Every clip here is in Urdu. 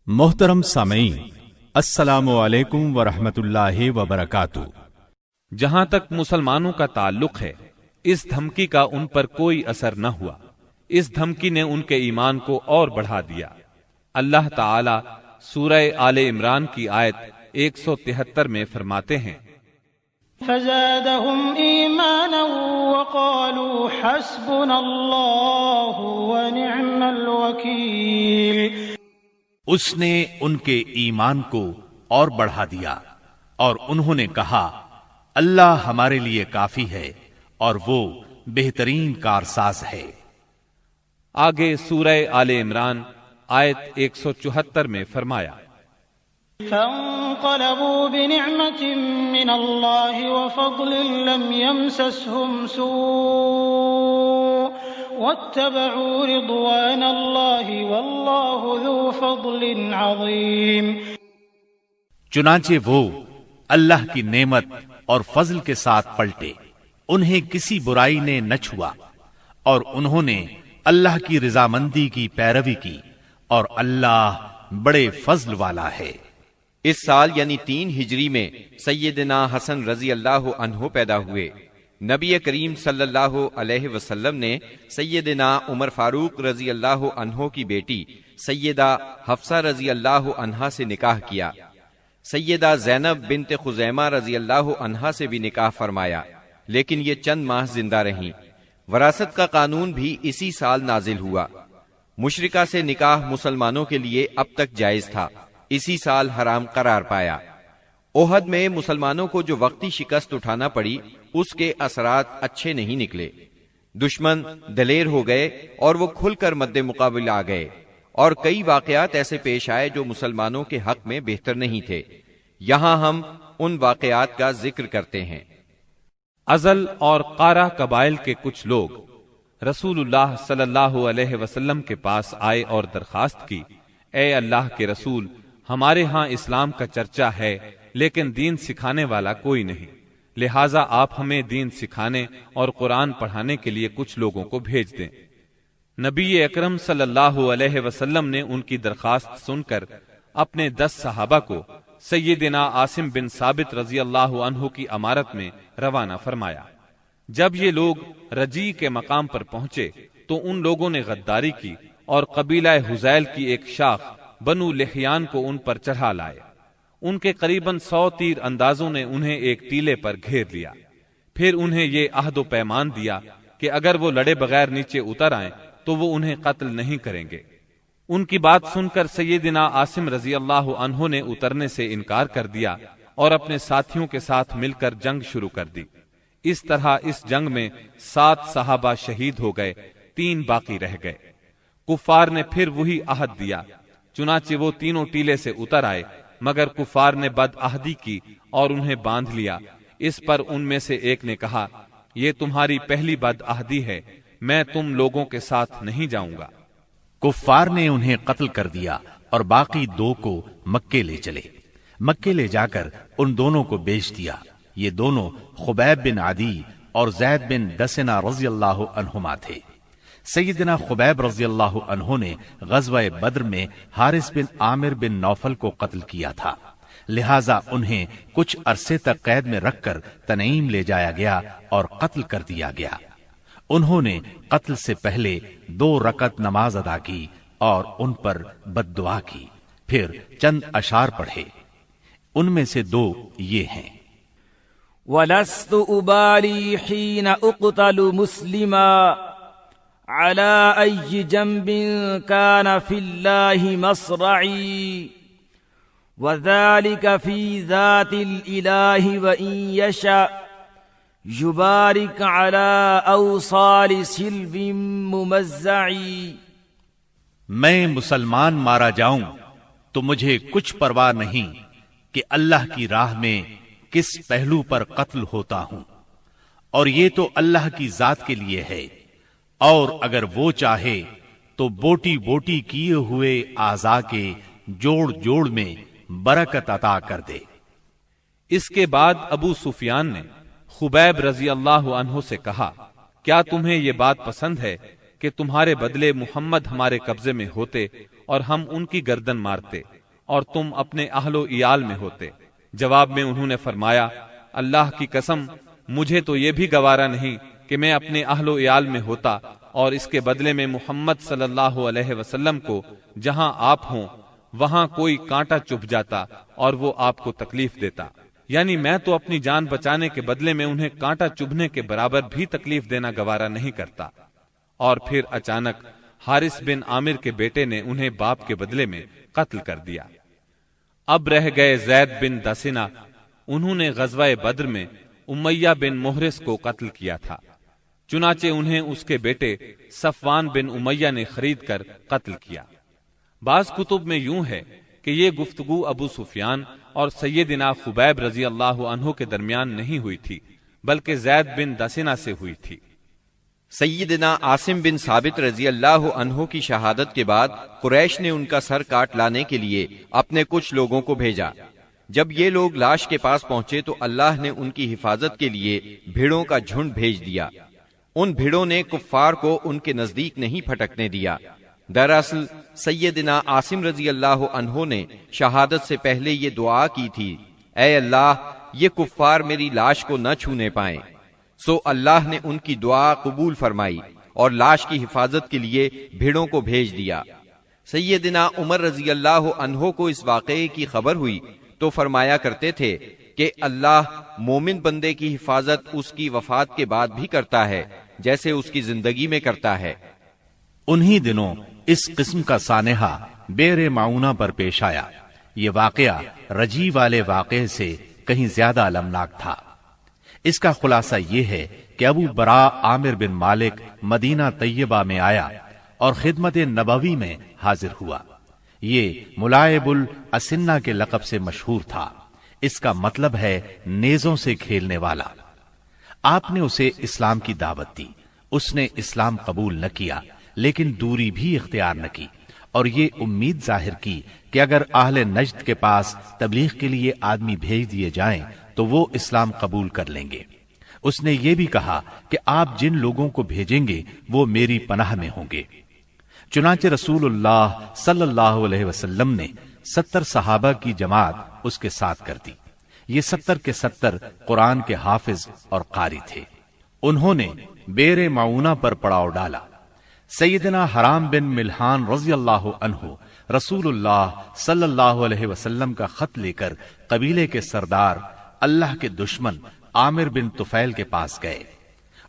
محترم سامعین، السلام علیکم ورحمۃ اللہ وبرکاتہ۔ جہاں تک مسلمانوں کا تعلق ہے، اس دھمکی کا ان پر کوئی اثر نہ ہوا۔ اس دھمکی نے ان کے ایمان کو اور بڑھا دیا۔ اللہ تعالی سورہ آل عمران کی آیت 173 میں فرماتے ہیں، فزادهم ایمانا وقالوا حسبنا اللہ ونعم الوکیل۔ اس نے ان کے ایمان کو اور بڑھا دیا اور انہوں نے کہا، اللہ ہمارے لیے کافی ہے اور وہ بہترین کارساز ہے۔ آگے سورہ آل عمران آیت 174 میں فرمایا، فانقلبوا بنعمة من الله وفضل لم يمسسهم سوء واتبعوا رضوان الله والله ذو فضل عظيم۔ چنانچہ وہ اللہ کی نعمت اور فضل کے ساتھ پلٹے، انہیں کسی برائی نے نہ چھوا اور انہوں نے اللہ کی رضامندی کی پیروی کی اور اللہ بڑے فضل والا ہے۔ اس سال یعنی 3 ہجری میں سیدنا حسن رضی اللہ عنہ پیدا ہوئے۔ نبی کریم صلی اللہ علیہ وسلم نے سیدنا عمر فاروق رضی اللہ عنہ کی بیٹی سیدہ حفصہ رضی اللہ عنہا سے نکاح کیا۔ سیدہ زینب بنت خزیمہ رضی اللہ عنہا سے بھی نکاح فرمایا، لیکن یہ چند ماہ زندہ رہیں۔ وراثت کا قانون بھی اسی سال نازل ہوا۔ مشرکہ سے نکاح مسلمانوں کے لیے اب تک جائز تھا، اسی سال حرام قرار پایا۔ احد میں مسلمانوں کو جو وقتی شکست اٹھانا پڑی، اس کے اثرات اچھے نہیں نکلے۔ دشمن دلیر ہو گئے اور وہ کھل کر مد مقابل آ گئے، اور کئی واقعات ایسے پیش آئے جو مسلمانوں کے حق میں بہتر نہیں تھے۔ یہاں ہم ان واقعات کا ذکر کرتے ہیں۔ ازل اور قارہ قبائل کے کچھ لوگ رسول اللہ صلی اللہ علیہ وسلم کے پاس آئے اور درخواست کی، اے اللہ کے رسول، ہمارے ہاں اسلام کا چرچا ہے لیکن دین سکھانے والا کوئی نہیں، لہٰذا آپ ہمیں دین سکھانے اور قرآن پڑھانے کے لیے کچھ لوگوں کو بھیج دیں۔ نبی اکرم صلی اللہ علیہ وسلم نے ان کی درخواست سن کر اپنے 10 صحابہ کو سیدنا عاصم بن ثابت رضی اللہ عنہ کی امارت میں روانہ فرمایا۔ جب یہ لوگ رجی کے مقام پر پہنچے تو ان لوگوں نے غداری کی اور قبیلہ حذیل کی ایک شاخ بنو لحیان کو ان پر چڑھا لائے۔ ان کے قریباً 100 تیر اندازوں نے انہیں ایک ٹیلے پر گھیر لیا۔ پھر انہیں یہ عہد و پیمان دیا کہ اگر وہ لڑے بغیر نیچے اتر آئیں تو وہ انہیں قتل نہیں کریں گے۔ ان کی بات سن کر سیدنا عاصم رضی اللہ عنہ نے اترنے سے انکار کر دیا اور اپنے ساتھیوں کے ساتھ مل کر جنگ شروع کر دی۔ اس طرح اس جنگ میں 7 صحابہ شہید ہو گئے، 3 باقی رہ گئے۔ کفار نے پھر وہی عہد دیا، چنانچہ وہ تینوں ٹیلے سے اتر آئے، مگر کفار نے بد عہدی کی اور انہیں باندھ لیا۔ اس پر ان میں سے ایک نے کہا، یہ تمہاری پہلی بد عہدی ہے، میں تم لوگوں کے ساتھ نہیں جاؤں گا۔ کفار نے انہیں قتل کر دیا اور باقی 2 کو مکے لے چلے۔ مکے لے جا کر ان دونوں کو بیچ دیا۔ یہ دونوں خبیب بن عدی اور زید بن دسنہ رضی اللہ عنہما تھے۔ سیدنا خبیب رضی اللہ عنہ نے غزوہ بدر میں حارث بن عامر بن نوفل کو قتل کیا تھا، لہٰذا انہیں کچھ عرصے تک قید میں رکھ کر تنعیم لے جایا گیا اور قتل کر دیا گیا۔ انہوں نے قتل سے پہلے 2 رکعت نماز ادا کی اور ان پر بد دعا کی، پھر چند اشعار پڑھے۔ ان میں سے 2 یہ ہیں، وَلَسْتُ أُبَالِي حِينَ أُقْتَلُ مُسْلِمًا على أي جنب كان في الله مصرعي وذلك في ذات الإله وإن يشاء يبارك على أوصال سلب ممزعي۔ میں مسلمان مارا جاؤں تو مجھے کچھ پرواہ نہیں کہ اللہ کی راہ میں کس پہلو پر قتل ہوتا ہوں، اور یہ تو اللہ کی ذات کے لیے ہے، اور اگر وہ چاہے تو بوٹی بوٹی کیے ہوئے اعضاء کے جوڑ جوڑ میں برکت عطا کر دے۔ اس کے بعد ابو سفیان نے خبیب رضی اللہ عنہ سے کہا، کیا تمہیں یہ بات پسند ہے کہ تمہارے بدلے محمد ہمارے قبضے میں ہوتے اور ہم ان کی گردن مارتے اور تم اپنے اہل و عیال میں ہوتے۔ جواب میں انہوں نے فرمایا، اللہ کی قسم مجھے تو یہ بھی گوارا نہیں کہ میں اپنے اہل و عیال میں ہوتا اور اس کے بدلے میں محمد صلی اللہ علیہ وسلم کو جہاں آپ ہوں وہاں کوئی کانٹا چبھ جاتا اور وہ آپ کو تکلیف دیتا، یعنی میں تو اپنی جان بچانے کے بدلے میں انہیں کانٹا چبھنے کے برابر بھی تکلیف دینا گوارا نہیں کرتا۔ اور پھر اچانک حارث بن عامر کے بیٹے نے انہیں باپ کے بدلے میں قتل کر دیا۔ اب رہ گئے زید بن دسنہ، انہوں نے غزوہ بدر میں امیہ بن محرز کو قتل کیا تھا، چنانچہ انہیں اس کے بیٹے صفوان بن امیہ نے خرید کر قتل کیا۔ بعض کتب میں یوں ہے کہ یہ گفتگو ابو سفیان اور سیدنا خبیب رضی اللہ عنہ کے درمیان نہیں ہوئی تھی بلکہ زید بن دسنہ سے ہوئی تھی۔ سیدنا عاصم بن ثابت رضی اللہ عنہ کی شہادت کے بعد قریش نے ان کا سر کاٹ لانے کے لیے اپنے کچھ لوگوں کو بھیجا۔ جب یہ لوگ لاش کے پاس پہنچے تو اللہ نے ان کی حفاظت کے لیے بھیڑوں کا جھنڈ بھیج دیا۔ ان بھیڑوں نے کفار کو ان کے نزدیک نہیں پھٹکنے دیا۔ دراصل سیدنا عاصم رضی اللہ عنہ نے شہادت سے پہلے یہ دعا کی تھی، اے اللہ یہ کفار میری لاش کو نہ چھونے پائیں۔ سو اللہ نے ان کی دعا قبول فرمائی اور لاش کی حفاظت کے لیے بھیڑوں کو بھیج دیا۔ سیدنا عمر رضی اللہ عنہ کو اس واقعے کی خبر ہوئی تو فرمایا کرتے تھے کہ اللہ مومن بندے کی حفاظت اس کی وفات کے بعد بھی کرتا ہے جیسے اس کی زندگی میں کرتا ہے۔ انہی دنوں اس قسم کا سانحہ بیر معونہ پر پیش آیا۔ یہ واقعہ رجی والے واقعے سے کہیں زیادہ المناک تھا۔ اس کا خلاصہ یہ ہے کہ ابو برا عامر بن مالک مدینہ طیبہ میں آیا اور خدمت نبوی میں حاضر ہوا۔ یہ ملائب الاسنہ کے لقب سے مشہور تھا۔ اس کا مطلب ہے نیزوں سے کھیلنے والا۔ آپ نے اسے اسلام کی دعوت دی۔ اس نے اسلام قبول نہ کیا لیکن دوری بھی اختیار نہ کی اور یہ امید ظاہر کی کہ اگر اہل نجد کے پاس تبلیغ کے لیے آدمی بھیج دیے جائیں تو وہ اسلام قبول کر لیں گے۔ اس نے یہ بھی کہا کہ آپ جن لوگوں کو بھیجیں گے وہ میری پناہ میں ہوں گے۔ چنانچہ رسول اللہ صلی اللہ علیہ وسلم نے 70 صحابہ کی جماعت اس کے ساتھ کر دی۔ یہ 70 کے 70 قرآن کے حافظ اور قاری تھے۔ انہوں نے بیر معونہ پر پڑاؤ ڈالا۔ سیدنا حرام بن ملحان رضی اللہ عنہ رسول اللہ صلی اللہ علیہ وسلم کا خط لے کر قبیلے کے سردار اللہ کے دشمن عامر بن طفیل کے پاس گئے۔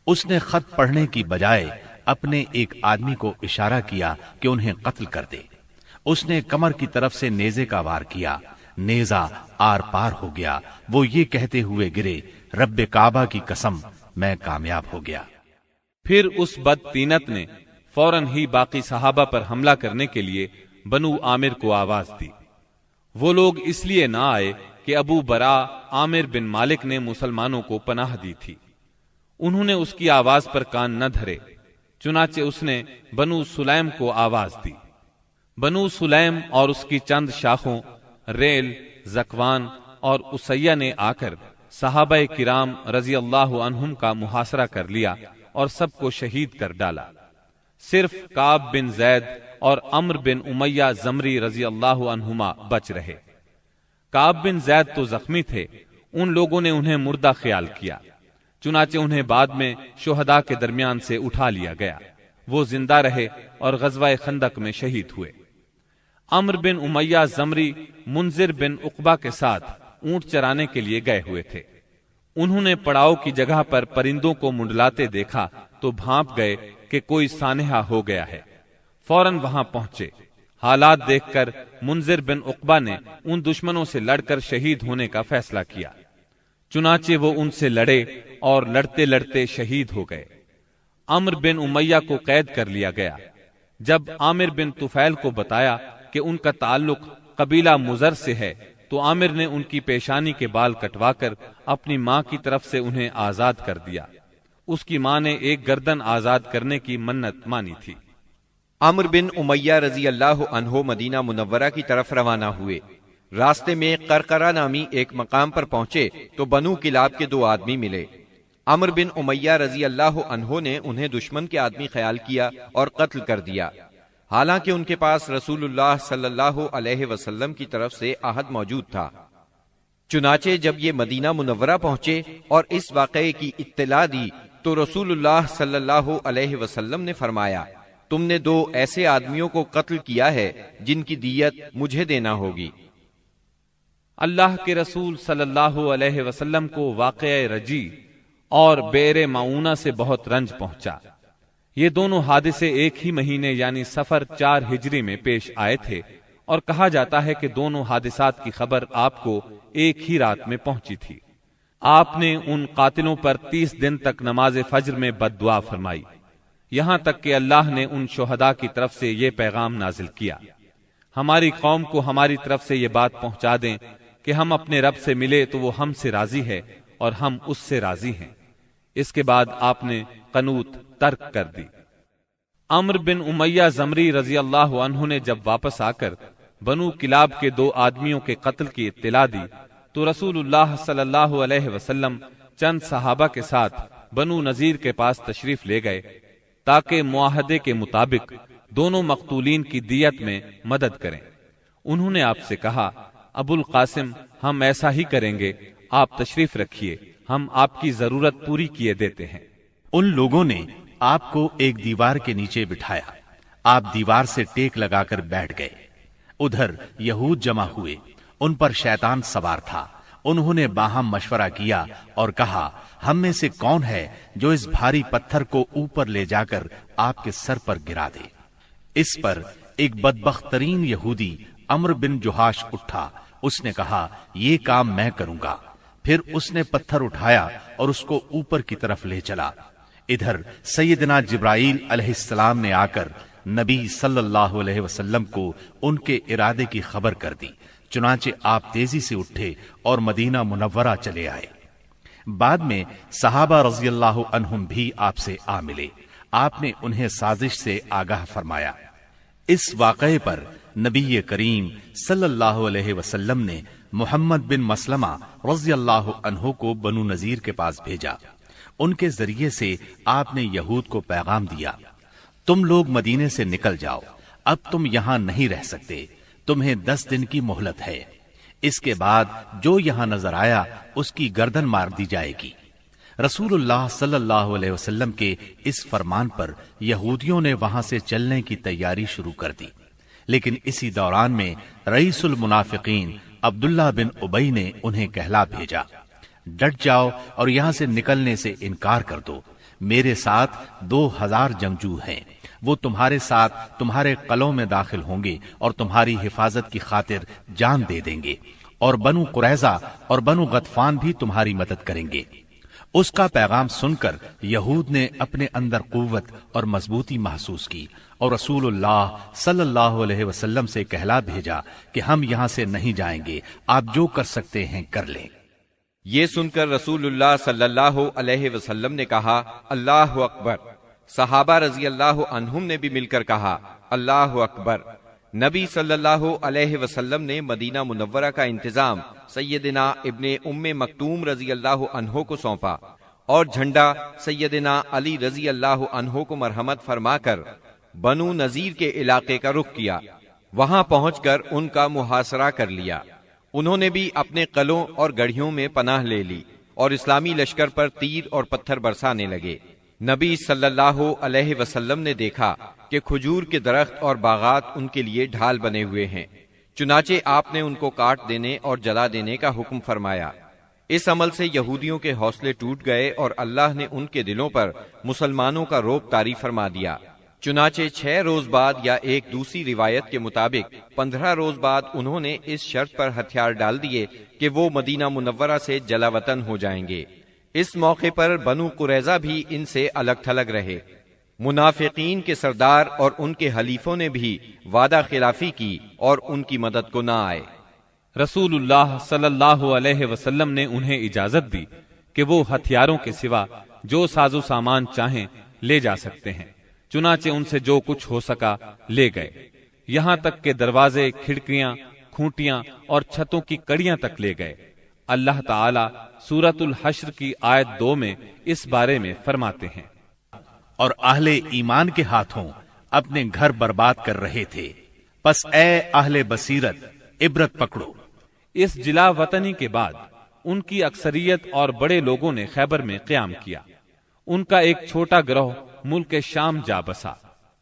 اس نے خط پڑھنے کی بجائے اپنے ایک آدمی کو اشارہ کیا کہ انہیں قتل کر دے۔ اس نے کمر کی طرف سے نیزے کا وار کیا، نیزہ آر پار ہو گیا۔ وہ یہ کہتے ہوئے گرے، رب کعبہ کی قسم میں کامیاب ہو گیا۔ پھر اس بد طینت نے فوراً ہی باقی صحابہ پر حملہ کرنے کے لیے بنو عامر کو آواز دی۔ وہ لوگ اس لیے نہ آئے کہ ابو برا عامر بن مالک نے مسلمانوں کو پناہ دی تھی۔ انہوں نے اس کی آواز پر کان نہ دھرے، چنانچہ اس نے بنو سلیم کو آواز دی۔ بنو سلیم اور اس کی چند شاخوں ریل، زکوان اور اسیہ نے آ کر صحابہ کرام رضی اللہ عنہم کا محاصرہ کر لیا اور سب کو شہید کر ڈالا۔ صرف کعب بن زید اور عمرو بن امیہ زمری رضی اللہ عنہما بچ رہے۔ کعب بن زید تو زخمی تھے، ان لوگوں نے انہیں مردہ خیال کیا، چنانچہ انہیں بعد میں شہداء کے درمیان سے اٹھا لیا گیا۔ وہ زندہ رہے اور غزوہ خندق میں شہید ہوئے۔ عمرو بن امیہ زمری منذر بن عقبہ کے ساتھ اونٹ چرانے کے لیے گئے ہوئے تھے۔ انہوں نے پڑاؤ کی جگہ پر پرندوں کو منڈلاتے دیکھا تو بھانپ گئے کہ کوئی سانحہ ہو گیا ہے۔ فوراً وہاں پہنچے۔ حالات دیکھ کر منذر بن عقبہ نے ان دشمنوں سے لڑ کر شہید ہونے کا فیصلہ کیا۔ چنانچہ وہ ان سے لڑے اور لڑتے لڑتے شہید ہو گئے۔ عمرو بن امیہ کو قید کر لیا گیا۔ جب عامر بن طفیل کو بتایا کہ ان کا تعلق قبیلہ مزر سے ہے تو عامر نے ان کی پیشانی کے بال کٹوا کر اپنی ماں کی طرف سے انہیں آزاد کر دیا۔ اس کی ماں نے ایک گردن آزاد کرنے کی منت مانی تھی۔ عمرو بن امیہ رضی اللہ عنہ مدینہ منورہ کی طرف روانہ ہوئے۔ راستے میں قرقرہ نامی ایک مقام پر پہنچے تو بنو کلاب کے 2 آدمی ملے۔ عمرو بن امیہ رضی اللہ عنہ نے انہیں دشمن کے آدمی خیال کیا اور قتل کر دیا۔ حالانکہ ان کے پاس رسول اللہ صلی اللہ علیہ وسلم کی طرف سے عہد موجود تھا۔ چنانچہ جب یہ مدینہ منورہ پہنچے اور اس واقعے کی اطلاع دی تو رسول اللہ صلی اللہ علیہ وسلم نے فرمایا، تم نے 2 ایسے آدمیوں کو قتل کیا ہے جن کی دیت مجھے دینا ہوگی۔ اللہ کے رسول صلی اللہ علیہ وسلم کو واقعہ رجی اور بئر معونہ سے بہت رنج پہنچا۔ یہ دونوں حادثے ایک ہی مہینے یعنی صفر 4 ہجری میں پیش آئے تھے، اور کہا جاتا ہے کہ دونوں حادثات کی خبر آپ کو ایک ہی رات میں پہنچی تھی۔ آپ نے ان قاتلوں پر 30 دن تک نماز فجر میں بد دعا فرمائی، یہاں تک کہ اللہ نے ان شہداء کی طرف سے یہ پیغام نازل کیا، ہماری قوم کو ہماری طرف سے یہ بات پہنچا دیں کہ ہم اپنے رب سے ملے تو وہ ہم سے راضی ہے اور ہم اس سے راضی ہیں۔ اس کے بعد آپ نے قنوت ترک کر دی۔ عمرو بن امیہ زمری رضی اللہ عنہ نے جب واپس آ کر بنو کلاب کے 2 آدمیوں کے قتل کی اطلاع دی تو رسول اللہ صلی اللہ علیہ وسلم چند صحابہ کے ساتھ بنو نذیر کے پاس تشریف لے گئے تاکہ معاہدے کے مطابق دونوں مقتولین کی دیت میں مدد کریں۔ انہوں نے آپ سے کہا، ابو القاسم، ہم ایسا ہی کریں گے، آپ تشریف رکھیے، ہم آپ کی ضرورت پوری کیے دیتے ہیں۔ ان لوگوں نے آپ کو ایک دیوار کے نیچے بٹھایا، آپ دیوار سے ٹیک لگا کر بیٹھ گئے۔ ادھر یہود جمع ہوئے، ان پر شیطان سوار تھا۔ انہوں نے باہم مشورہ کیا اور کہا، ہم میں سے کون ہے جو اس بھاری پتھر کو اوپر لے جا کر آپ کے سر پر گرا دے؟ اس پر ایک بدبخت ترین یہودی عمرو بن جہاش اٹھا، اس نے کہا، یہ کام میں کروں گا۔ پھر اس نے پتھر اٹھایا اور اس کو اوپر کی طرف لے چلا۔ ادھر سیدنا جبرائیل علیہ السلام نے آ کر نبی صلی اللہ علیہ وسلم کو ان کے ارادے کی خبر کر دی، چنانچہ آپ تیزی سے اٹھے اور مدینہ منورہ چلے آئے۔ بعد میں صحابہ رضی اللہ عنہم بھی آپ سے آ ملے، آپ نے انہیں سازش سے آگاہ فرمایا۔ اس واقعے پر نبی کریم صلی اللہ علیہ وسلم نے محمد بن مسلمہ رضی اللہ عنہ کو بنو نذیر کے پاس بھیجا۔ ان کے ذریعے سے آپ نے یہود کو پیغام دیا، تم لوگ مدینے سے نکل جاؤ، اب تم یہاں نہیں رہ سکتے، تمہیں 10 دن کی مہلت ہے، اس کے بعد جو یہاں نظر آیا اس کی گردن مار دی جائے گی۔ رسول اللہ صلی اللہ علیہ وسلم کے اس فرمان پر یہودیوں نے وہاں سے چلنے کی تیاری شروع کر دی، لیکن اسی دوران میں رئیس المنافقین عبداللہ بن ابی نے انہیں کہلا بھیجا، ڈٹ جاؤ اور یہاں سے نکلنے سے انکار کر دو، میرے ساتھ 2000 جنگجو ہیں، وہ تمہارے ساتھ تمہارے قلعوں میں داخل ہوں گے اور تمہاری حفاظت کی خاطر جان دے دیں گے، اور بنو قریظہ اور بنو غطفان بھی تمہاری مدد کریں گے۔ اس کا پیغام سن کر یہود نے اپنے اندر قوت اور مضبوطی محسوس کی اور رسول اللہ صلی اللہ علیہ وسلم سے کہلا بھیجا کہ ہم یہاں سے نہیں جائیں گے، آپ جو کر سکتے ہیں کر لیں۔ یہ سن کر رسول اللہ صلی اللہ علیہ وسلم نے کہا، اللہ اکبر۔ صحابہ رضی اللہ عنہم نے بھی مل کر کہا، اللہ اکبر۔ نبی صلی اللہ علیہ وسلم نے مدینہ منورہ کا انتظام سیدنا ابن ام مکتوم رضی اللہ عنہ کو سونپا اور جھنڈا سیدنا علی رضی اللہ عنہ کو مرحمت فرما کر بنو نذیر کے علاقے کا رخ کیا۔ وہاں پہنچ کر ان کا محاصرہ کر لیا۔ انہوں نے بھی اپنے قلعوں اور گڑھیوں میں پناہ لے لی اور اسلامی لشکر پر تیر اور پتھر برسانے لگے۔ نبی صلی اللہ علیہ وسلم نے دیکھا کہ کھجور کے درخت اور باغات ان کے لیے ڈھال بنے ہوئے ہیں، چنانچہ آپ نے ان کو کاٹ دینے اور جلا دینے کا حکم فرمایا۔ اس عمل سے یہودیوں کے حوصلے ٹوٹ گئے اور اللہ نے ان کے دلوں پر مسلمانوں کا رعب طاری فرما دیا۔ چنانچہ 6 روز بعد یا ایک دوسری روایت کے مطابق 15 روز بعد انہوں نے اس شرط پر ہتھیار ڈال دیے کہ وہ مدینہ منورہ سے جلا وطن ہو جائیں گے۔ اس موقع پر بنو قریظہ بھی ان سے الگ تھلگ رہے۔ منافقین کے سردار اور ان کے حلیفوں نے بھی وعدہ خلافی کی اور ان کی مدد کو نہ آئے۔ رسول اللہ صلی اللہ علیہ وسلم نے انہیں اجازت دی کہ وہ ہتھیاروں کے سوا جو ساز و سامان چاہیں لے جا سکتے ہیں، چنانچہ ان سے جو کچھ ہو سکا لے گئے، یہاں تک کہ دروازے، کھڑکیاں، کھوٹیاں اور چھتوں کی کڑیاں تک لے گئے۔ اللہ تعالی سورۃ الحشر کی آیت 2 میں اس بارے میں فرماتے ہیں، اور اہل ایمان کے ہاتھوں اپنے گھر برباد کر رہے تھے۔ پس اے اہل بصیرت عبرت پکڑو۔ اس جلا وطنی کے بعد ان کی اکثریت اور بڑے لوگوں نے خیبر میں قیام کیا۔ ان کا ایک چھوٹا گروہ ملک شام جا بسا۔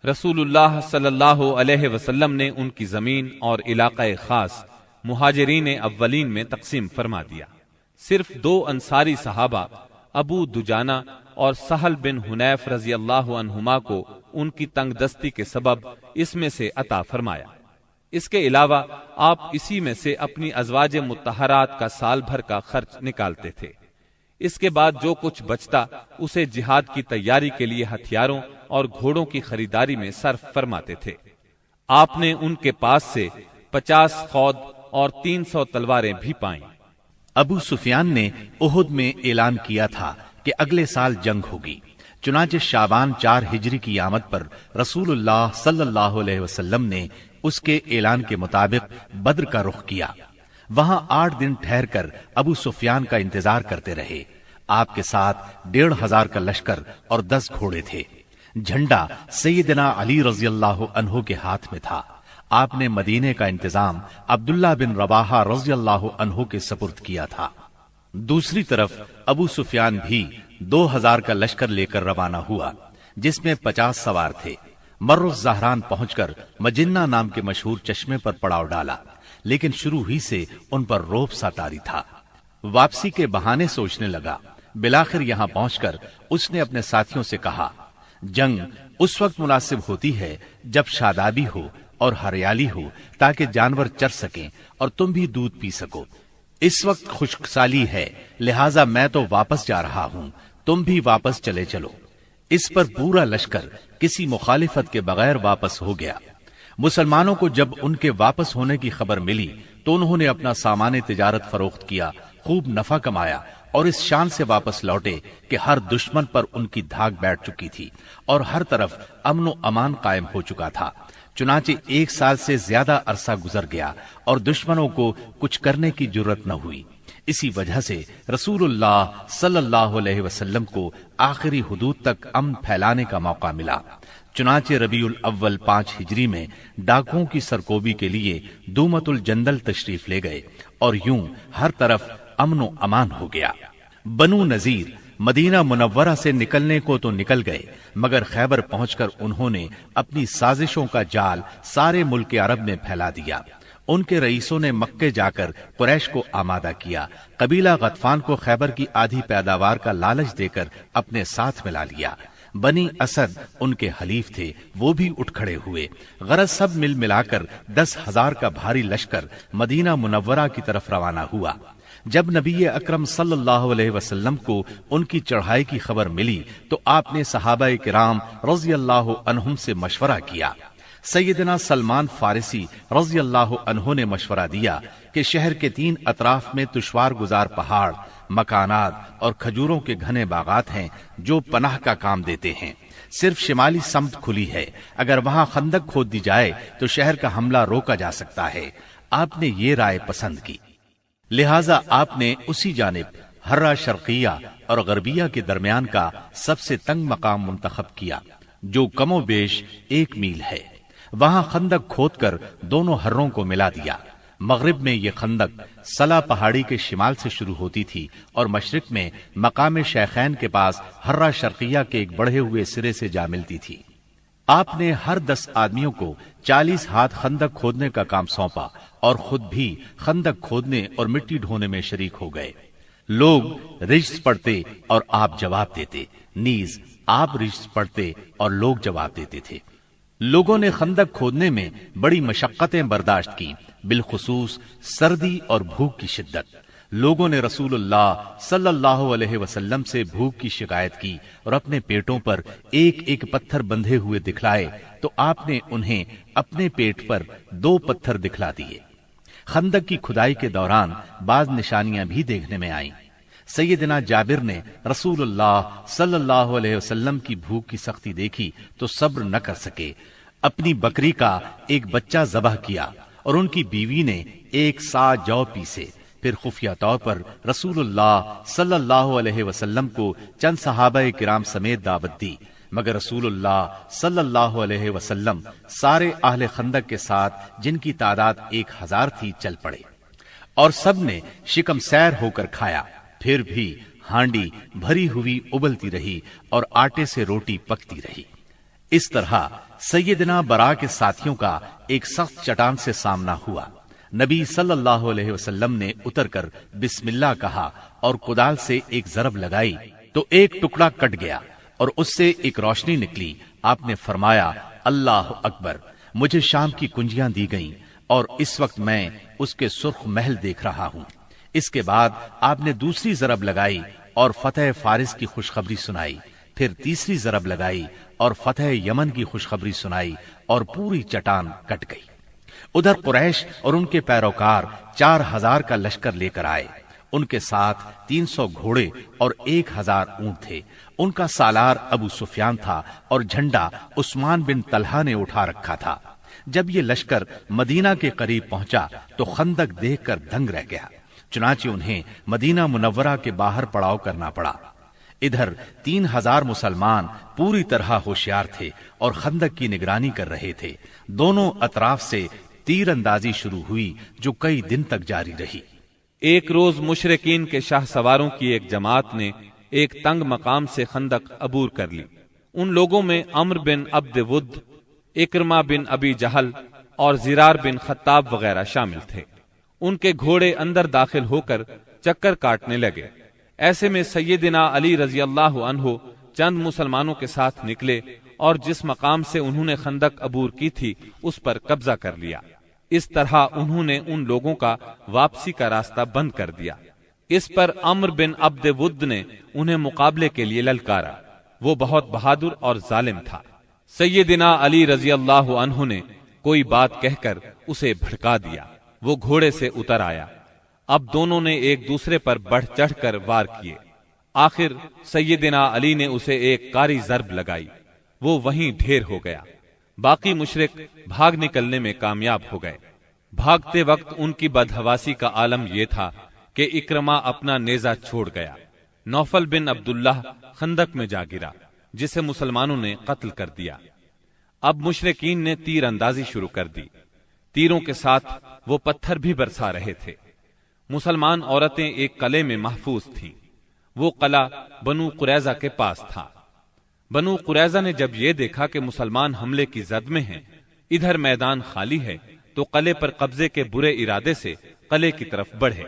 رسول اللہ صلی اللہ علیہ وسلم نے ان کی زمین اور علاقہ خاص مہاجرین اولین میں تقسیم فرما دیا۔ صرف 2 انصاری صحابہ ابو دجانہ اور سہل بن حنیف رضی اللہ عنہما کو ان کی تنگ دستی کے سبب اس میں سے عطا فرمایا۔ اس کے علاوہ آپ اسی میں سے اپنی ازواج مطہرات کا سال بھر کا خرچ نکالتے تھے۔ اس کے بعد جو کچھ بچتا اسے جہاد کی تیاری کے لیے ہتھیاروں اور گھوڑوں کی خریداری میں صرف فرماتے تھے۔ آپ نے ان کے پاس سے 50 خود اور 300 تلواریں بھی پائیں۔ ابو سفیان نے احد میں اعلان کیا تھا کہ اگلے سال جنگ ہوگی، چنانچہ شعبان 4 ہجری کی آمد پر رسول اللہ صلی اللہ علیہ وسلم نے اس کے اعلان کے مطابق بدر کا رخ کیا۔ وہاں 8 دن ٹھہر کر ابو سفیان کا انتظار کرتے رہے۔ آپ کے ساتھ 1500 کا لشکر اور 10 گھوڑے تھے۔ جھنڈا سیدنا علی رضی اللہ عنہ کے ہاتھ میں تھا۔ آپ نے مدینے کا انتظام عبداللہ بن رواحہ رضی اللہ عنہ کے سپرد کیا تھا۔ دوسری طرف ابو سفیان بھی 2000 کا لشکر لے کر روانہ ہوا، جس میں 50 سوار تھے۔ مر الزہران پہنچ کر مجنہ نام کے مشہور چشمے پر پڑاؤ ڈالا، لیکن شروع ہی سے ان پر روب سا طاری تھا۔ واپسی کے بہانے سوچنے لگا۔ بالآخر یہاں پہنچ کر اس نے اپنے ساتھیوں سے کہا، جنگ اس وقت مناسب ہوتی ہے جب شادابی ہو اور ہریالی ہو، تاکہ جانور چر سکیں اور تم بھی دودھ پی سکو۔ اس وقت خشک سالی ہے، لہٰذا میں تو واپس جا رہا ہوں، تم بھی واپس چلے چلو۔ اس پر پورا لشکر کسی مخالفت کے بغیر واپس ہو گیا۔ مسلمانوں کو جب ان کے واپس ہونے کی خبر ملی تو انہوں نے اپنا سامان تجارت فروخت کیا، خوب نفع کمایا اور اس شان سے واپس لوٹے کہ ہر دشمن پر ان کی دھاک بیٹھ چکی تھی اور ہر طرف امن و امان قائم ہو چکا تھا۔ چنانچہ 1 سال سے زیادہ عرصہ گزر گیا اور دشمنوں کو کچھ کرنے کی جرت نہ ہوئی۔ اسی وجہ سے رسول اللہ صلی اللہ علیہ وسلم کو آخری حدود تک امن پھیلانے کا موقع ملا۔ چنانچہ ربیع الاول 5 ہجری میں ڈاکوؤں کی سرکوبی کے لیے دومت الجندل تشریف لے گئے اور یوں ہر طرف امن و امان ہو گیا۔ بنو نذیر مدینہ منورہ سے نکلنے کو تو نکل گئے، مگر خیبر پہنچ کر انہوں نے اپنی سازشوں کا جال سارے ملک عرب میں پھیلا دیا۔ ان کے رئیسوں نے مکے جا کر قریش کو آمادہ کیا۔ قبیلہ غطفان کو خیبر کی آدھی پیداوار کا لالچ دے کر اپنے ساتھ ملا لیا۔ بنی اسد ان کے حلیف تھے، وہ بھی اٹھ کھڑے ہوئے۔ غرض سب مل ملا کر 10,000 کا بھاری لشکر مدینہ منورہ کی طرف روانہ ہوا۔ جب نبی اکرم صلی اللہ علیہ وسلم کو ان کی چڑھائی کی خبر ملی تو آپ نے صحابہ کرام رضی اللہ عنہم سے مشورہ کیا۔ سیدنا سلمان فارسی رضی اللہ عنہ نے مشورہ دیا کہ شہر کے 3 اطراف میں دشوار گزار پہاڑ، مکانات اور کھجوروں کے گھنے باغات ہیں جو پناہ کا کام دیتے ہیں۔ صرف شمالی سمت کھلی ہے، اگر وہاں خندق کھود دی جائے تو شہر کا حملہ روکا جا سکتا ہے۔ آپ نے یہ رائے پسند کی، لہٰذا آپ نے اسی جانب ہرہ شرقیہ اور غربیہ کے درمیان کا سب سے تنگ مقام منتخب کیا، جو کم و بیش 1 میل ہے۔ وہاں خندق کھود کر دونوں ہروں کو ملا دیا۔ مغرب میں یہ خندق سلا پہاڑی کے شمال سے شروع ہوتی تھی اور مشرق میں مقام شیخین کے پاس ہرہ شرقیہ کے ایک بڑھے ہوئے سرے سے جا ملتی تھی۔ آپ نے ہر 10 آدمیوں کو 40 ہاتھ خندق کھودنے کا کام سونپا اور خود بھی خندق کھودنے اور مٹی ڈھونے میں شریک ہو گئے۔ لوگ رجز پڑھتے اور آپ جواب دیتے، نیز آپ رجز پڑھتے اور لوگ جواب دیتے تھے۔ لوگوں نے خندق کھودنے میں بڑی مشقتیں برداشت کی، بالخصوص سردی اور بھوک کی شدت۔ لوگوں نے رسول اللہ صلی اللہ علیہ وسلم سے بھوک کی شکایت کی اور اپنے پیٹوں پر 1 پتھر بندھے ہوئے دکھلائے تو آپ نے انہیں اپنے پیٹ پر 2 پتھر دکھلا دیے۔ خندق کی کھدائی کے دوران بعض نشانیاں بھی دیکھنے میں آئیں۔ سیدنا جابر نے رسول اللہ صلی اللہ علیہ وسلم کی بھوک کی سختی دیکھی تو صبر نہ کر سکے، اپنی بکری کا ایک بچہ ذبح کیا اور ان کی بیوی نے 1 سا جو پیسے۔ پھر خفیہ طور پر رسول اللہ صلی اللہ علیہ وسلم کو چند صحابہ کرام سمیت دعوت دی۔ مگر رسول اللہ صلی اللہ علیہ وسلم سارے اہل خندق کے ساتھ جن کی تعداد 1000 تھی چل پڑے اور سب نے شکم سیر ہو کر کھایا. پھر بھی ہانڈی بھری ہوئی ابلتی رہی اور آٹے سے روٹی پکتی رہی. اس طرح سیدنا برا کے ساتھیوں کا ایک سخت چٹان سے سامنا ہوا. نبی صلی اللہ علیہ وسلم نے اتر کر بسم اللہ کہا اور کدال سے ایک ضرب لگائی تو ایک ٹکڑا کٹ گیا اور اس سے ایک روشنی نکلی. آپ نے فرمایا اللہ اکبر. مجھے شام کی کنجیاں دی گئیں اور اس وقت میں اس کے سرخ محل دیکھ رہا ہوں. اس کے بعد آپ نے دوسری ضرب لگائی اور فتح فارس کی خوشخبری سنائی. پھر تیسری ضرب لگائی اور فتح یمن کی خوشخبری سنائی اور پوری چٹان کٹ گئی. ادھر قریش اور ان کے پیروکار 4000 کا لشکر لے کر آئے. ان کے ساتھ 300 گھوڑے اور 1000 اونٹ تھے. ان کا سالار ابو سفیان تھا اور جھنڈا عثمان بن طلحہ نے اٹھا رکھا تھا. جب یہ لشکر مدینہ کے قریب پہنچا تو خندق دیکھ کر دنگ رہ گیا. چنانچہ انہیں مدینہ منورہ کے باہر پڑاؤ کرنا پڑا. ادھر 3000 مسلمان پوری طرح ہوشیار تھے اور خندق کی نگرانی کر رہے تھے. دونوں اطراف سے تیر اندازی شروع ہوئی جو کئی دن تک جاری رہی. ایک روز مشرکین کے شاہ سواروں کی ایک جماعت نے ایک تنگ مقام سے خندق عبور کر لی. ان لوگوں میں عمر بن عبد ود، اکرمہ بن ابی جہل اور زرار بن خطاب وغیرہ شامل تھے. ان کے گھوڑے اندر داخل ہو کر چکر کاٹنے لگے. ایسے میں سیدنا علی رضی اللہ عنہ چند مسلمانوں کے ساتھ نکلے اور جس مقام سے انہوں نے خندق عبور کی تھی اس پر قبضہ کر لیا. اس طرح انہوں نے ان لوگوں کا واپسی کا راستہ بند کر دیا. اس پر عمر بن عبد ود نے انہیں مقابلے کے لیے للکارا. وہ بہت بہادر اور ظالم تھا. سیدنا علی رضی اللہ عنہ نے کوئی بات کہہ کر اسے بھڑکا دیا. وہ گھوڑے سے اتر آیا. اب دونوں نے ایک دوسرے پر بڑھ چڑھ کر وار کیے. آخر سیدنا علی نے اسے ایک کاری ضرب لگائی. وہ وہیں ڈھیر ہو گیا. باقی مشرک بھاگ نکلنے میں کامیاب ہو گئے. بھاگتے وقت ان کی بدحواسی کا عالم یہ تھا کہ اکرمہ اپنا نیزہ چھوڑ گیا. نوفل بن عبداللہ خندق میں جا گرا جسے مسلمانوں نے قتل کر دیا. اب مشرکین نے تیر اندازی شروع کر دی. تیروں کے ساتھ وہ پتھر بھی برسا رہے تھے. مسلمان عورتیں ایک قلعے میں محفوظ تھیں. وہ قلعہ بنو قریظہ کے پاس تھا. بنو قریظہ نے جب یہ دیکھا کہ مسلمان حملے کی زد میں ہیں، ادھر میدان خالی ہے، تو قلعے پر قبضے کے برے ارادے سے قلعے کی طرف بڑھے.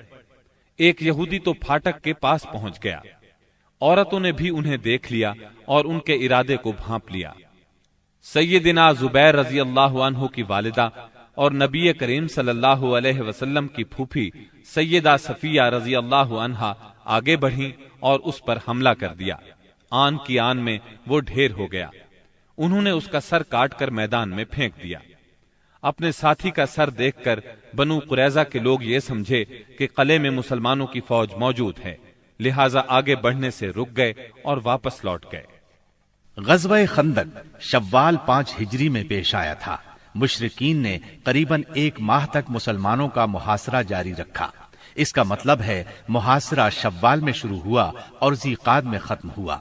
ایک یہودی تو پھاٹک کے پاس پہنچ گیا. عورتوں نے بھی انہیں دیکھ لیا اور ان کے ارادے کو بھانپ لیا. سیدنا زبیر رضی اللہ عنہ کی والدہ اور نبی کریم صلی اللہ علیہ وسلم کی پھوپھی سیدہ صفیہ رضی اللہ عنہا آگے بڑھیں اور اس پر حملہ کر دیا. آن کی آن میں وہ ڈھیر ہو گیا. انہوں نے اس کا سر کاٹ کر میدان میں پھینک دیا. اپنے ساتھی کا سر دیکھ کر بنو قریظہ کے لوگ یہ سمجھے کہ قلعے میں مسلمانوں کی فوج موجود ہے، لہٰذا آگے بڑھنے سے رک گئے اور واپس لوٹ گئے. غزوہ خندق شوال 5 ہجری میں پیش آیا تھا. مشرکین نے قریباً 1 ماہ تک مسلمانوں کا محاصرہ جاری رکھا. اس کا مطلب ہے محاصرہ شوال میں شروع ہوا اور ذیقعد میں ختم ہوا.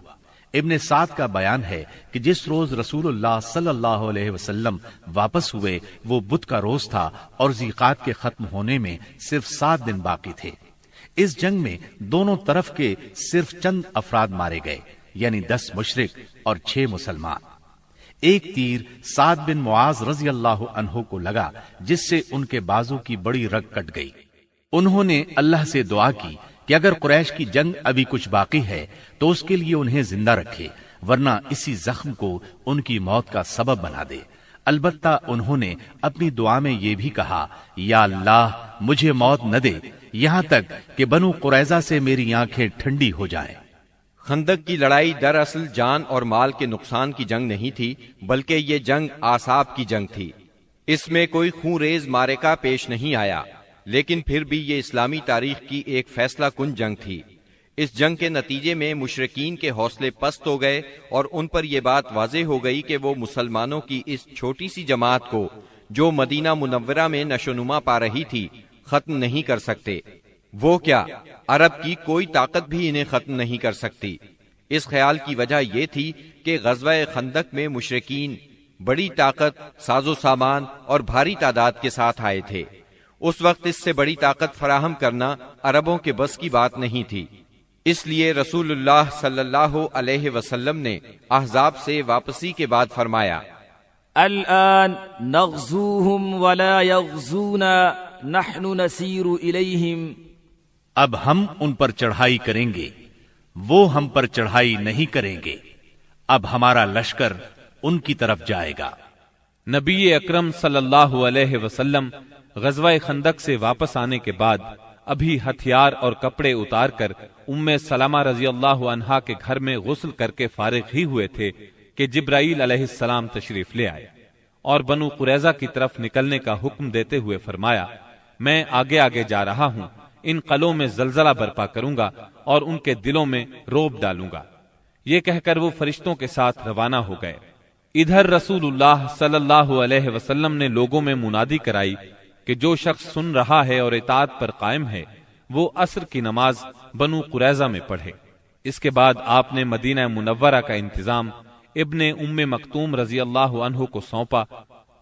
ابن سعد کا بیان ہے کہ جس روز رسول اللہ صلی اللہ علیہ وسلم واپس ہوئے وہ بدھ کا روز تھا اور ذیقعد کے ختم ہونے میں صرف 7 دن باقی تھے. اس جنگ میں دونوں طرف کے صرف چند افراد مارے گئے، یعنی 10 مشرک اور 6 مسلمان. ایک تیر سعد بن معاذ رضی اللہ عنہ کو لگا جس سے ان کے بازو کی بڑی رگ کٹ گئی. انہوں نے اللہ سے دعا کی کہ اگر قریش کی جنگ ابھی کچھ باقی ہے تو اس کے لیے انہیں زندہ رکھے، ورنہ اسی زخم کو ان کی موت کا سبب بنا دے. البتہ انہوں نے اپنی دعا میں یہ بھی کہا، یا اللہ مجھے موت نہ دے یہاں تک کہ بنو قریظہ سے میری آنکھیں ٹھنڈی ہو جائیں. خندق کی لڑائی دراصل جان اور مال کے نقصان کی جنگ نہیں تھی، بلکہ یہ جنگ اعصاب کی جنگ تھی. اس میں کوئی خون ریز معرکہ پیش نہیں آیا، لیکن پھر بھی یہ اسلامی تاریخ کی ایک فیصلہ کن جنگ تھی. اس جنگ کے نتیجے میں مشرکین کے حوصلے پست ہو گئے اور ان پر یہ بات واضح ہو گئی کہ وہ مسلمانوں کی اس چھوٹی سی جماعت کو جو مدینہ منورہ میں نشوونما پا رہی تھی ختم نہیں کر سکتے. وہ کیا، عرب کی کوئی طاقت بھی انہیں ختم نہیں کر سکتی. اس خیال کی وجہ یہ تھی کہ غزوہ خندق میں مشرکین بڑی طاقت، ساز و سامان اور بھاری تعداد کے ساتھ آئے تھے۔ اس وقت اس سے بڑی طاقت فراہم کرنا عربوں کے بس کی بات نہیں تھی، اس لیے رسول اللہ صلی اللہ علیہ وسلم نے احزاب سے واپسی کے بعد فرمایا، الآن نغزوهم ولا يغزونا نحن نسير إليهم۔ اب ہم ان پر چڑھائی کریں گے، وہ ہم پر چڑھائی نہیں کریں گے، اب ہمارا لشکر ان کی طرف جائے گا۔ نبی اکرم صلی اللہ علیہ وسلم غزوہ خندق سے واپس آنے کے بعد ابھی ہتھیار اور کپڑے اتار کر ام سلمہ رضی اللہ عنہا کے گھر میں غسل کر کے فارغ ہی ہوئے تھے کہ جبرائیل علیہ السلام تشریف لے آئے اور بنو قریظہ کی طرف نکلنے کا حکم دیتے ہوئے فرمایا، میں آگے آگے جا رہا ہوں، ان قلعوں میں زلزلہ برپا کروں گا اور ان کے دلوں میں روب ڈالوں گا۔ یہ کہہ کر وہ فرشتوں کے ساتھ روانہ ہو گئے۔ ادھر رسول اللہ صلی اللہ علیہ وسلم نے لوگوں میں منادی کرائی کہ جو شخص سن رہا ہے اور اطاعت پر قائم ہے وہ عصر کی نماز بنو قریظہ میں پڑھے۔ اس کے بعد آپ نے مدینہ منورہ کا انتظام ابن ام مکتوم رضی اللہ عنہ کو سونپا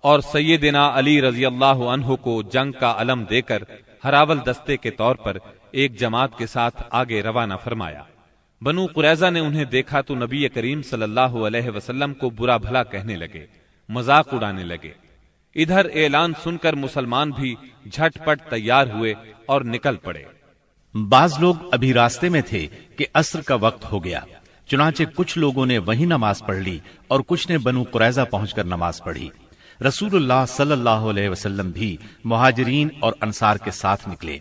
اور سیدنا علی رضی اللہ عنہ کو جنگ کا علم دے کر ہراول دستے کے طور پر ایک جماعت کے ساتھ آگے روانہ فرمایا۔ بنو قریظہ نے انہیں دیکھا تو نبی کریم صلی اللہ علیہ وسلم کو برا بھلا کہنے لگے، مذاق اڑانے لگے۔ ادھر اعلان سن کر مسلمان بھی جھٹ پٹ تیار ہوئے اور نکل پڑے۔ بعض لوگ ابھی راستے میں تھے کہ عصر کا وقت ہو گیا، چنانچہ کچھ لوگوں نے وہیں نماز پڑھ لی اور کچھ نے بنو قریظہ پہنچ کر نماز پڑھی۔ رسول اللہ صلی اللہ علیہ وسلم بھی مہاجرین اور انصار کے ساتھ نکلے۔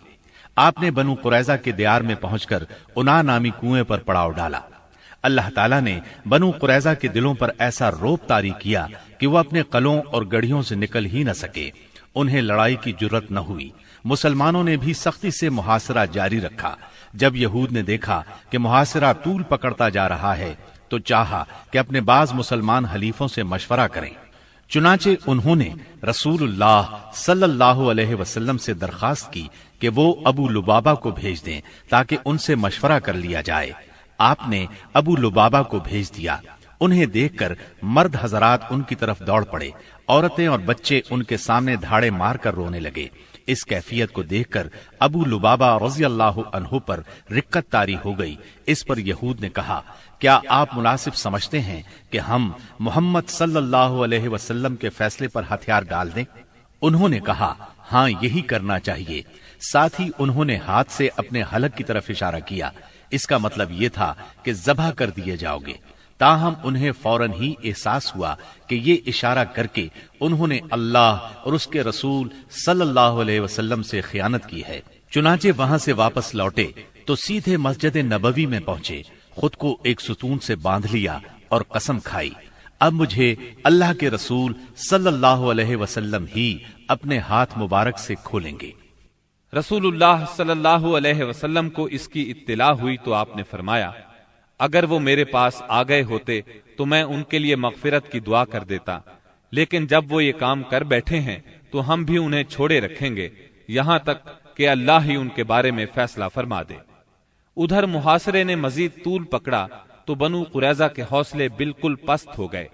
آپ نے بنو قریظہ کے دیار میں پہنچ کر انا نامی کنویں پر پڑاؤ ڈالا۔ اللہ تعالیٰ نے بنو قریظہ کے دلوں پر ایسا روب طاری کیا کہ وہ اپنے قلعوں اور گڑھیوں سے نکل ہی نہ سکے، انہیں لڑائی کی جرت نہ ہوئی۔ مسلمانوں نے بھی سختی سے محاصرہ جاری رکھا۔ جب یہود نے دیکھا کہ محاصرہ طول پکڑتا جا رہا ہے تو چاہا کہ اپنے بعض مسلمان حلیفوں سے مشورہ کریں، چنانچہ انہوں نے رسول اللہ صلی اللہ علیہ وسلم سے درخواست کی کہ وہ ابو لبابہ کو بھیج دیں تاکہ ان سے مشورہ کر لیا جائے۔ آپ نے ابو لبابہ کو بھیج دیا۔ انہیں دیکھ کر مرد حضرات ان کی طرف دوڑ پڑے، عورتیں اور بچے ان کے سامنے دھاڑے مار کر رونے لگے۔ اس کیفیت کو دیکھ کر ابو لبابہ رضی اللہ عنہ پر رقت طاری ہو گئی۔ اس پر یہود نے کہا، کیا آپ مناسب سمجھتے ہیں کہ ہم محمد صلی اللہ علیہ وسلم کے فیصلے پر ہتھیار ڈال دیں؟ انہوں نے کہا، ہاں یہی کرنا چاہیے۔ ساتھ ہی انہوں نے ہاتھ سے اپنے حلق کی طرف اشارہ کیا۔ اس کا مطلب یہ تھا کہ ذبح کر دیے جاؤ گے۔ تاہم انہیں فوراً ہی احساس ہوا کہ یہ اشارہ کر کے انہوں نے اللہ اور اس کے رسول صلی اللہ علیہ وسلم سے خیانت کی ہے۔ چنانچہ وہاں سے واپس لوٹے تو سیدھے مسجد نبوی میں پہنچے، خود کو ایک ستون سے باندھ لیا اور قسم کھائی، اب مجھے اللہ کے رسول صلی اللہ علیہ وسلم ہی اپنے ہاتھ مبارک سے کھولیں گے۔ رسول اللہ صلی اللہ علیہ وسلم کو اس کی اطلاع ہوئی تو آپ نے فرمایا، اگر وہ میرے پاس آ گئے ہوتے تو میں ان کے لیے مغفرت کی دعا کر دیتا، لیکن جب وہ یہ کام کر بیٹھے ہیں تو ہم بھی انہیں چھوڑے رکھیں گے یہاں تک کہ اللہ ہی ان کے بارے میں فیصلہ فرما دے۔ ادھر محاصرے نے مزید طول پکڑا تو بنو قریظہ کے حوصلے بالکل پست ہو گئے۔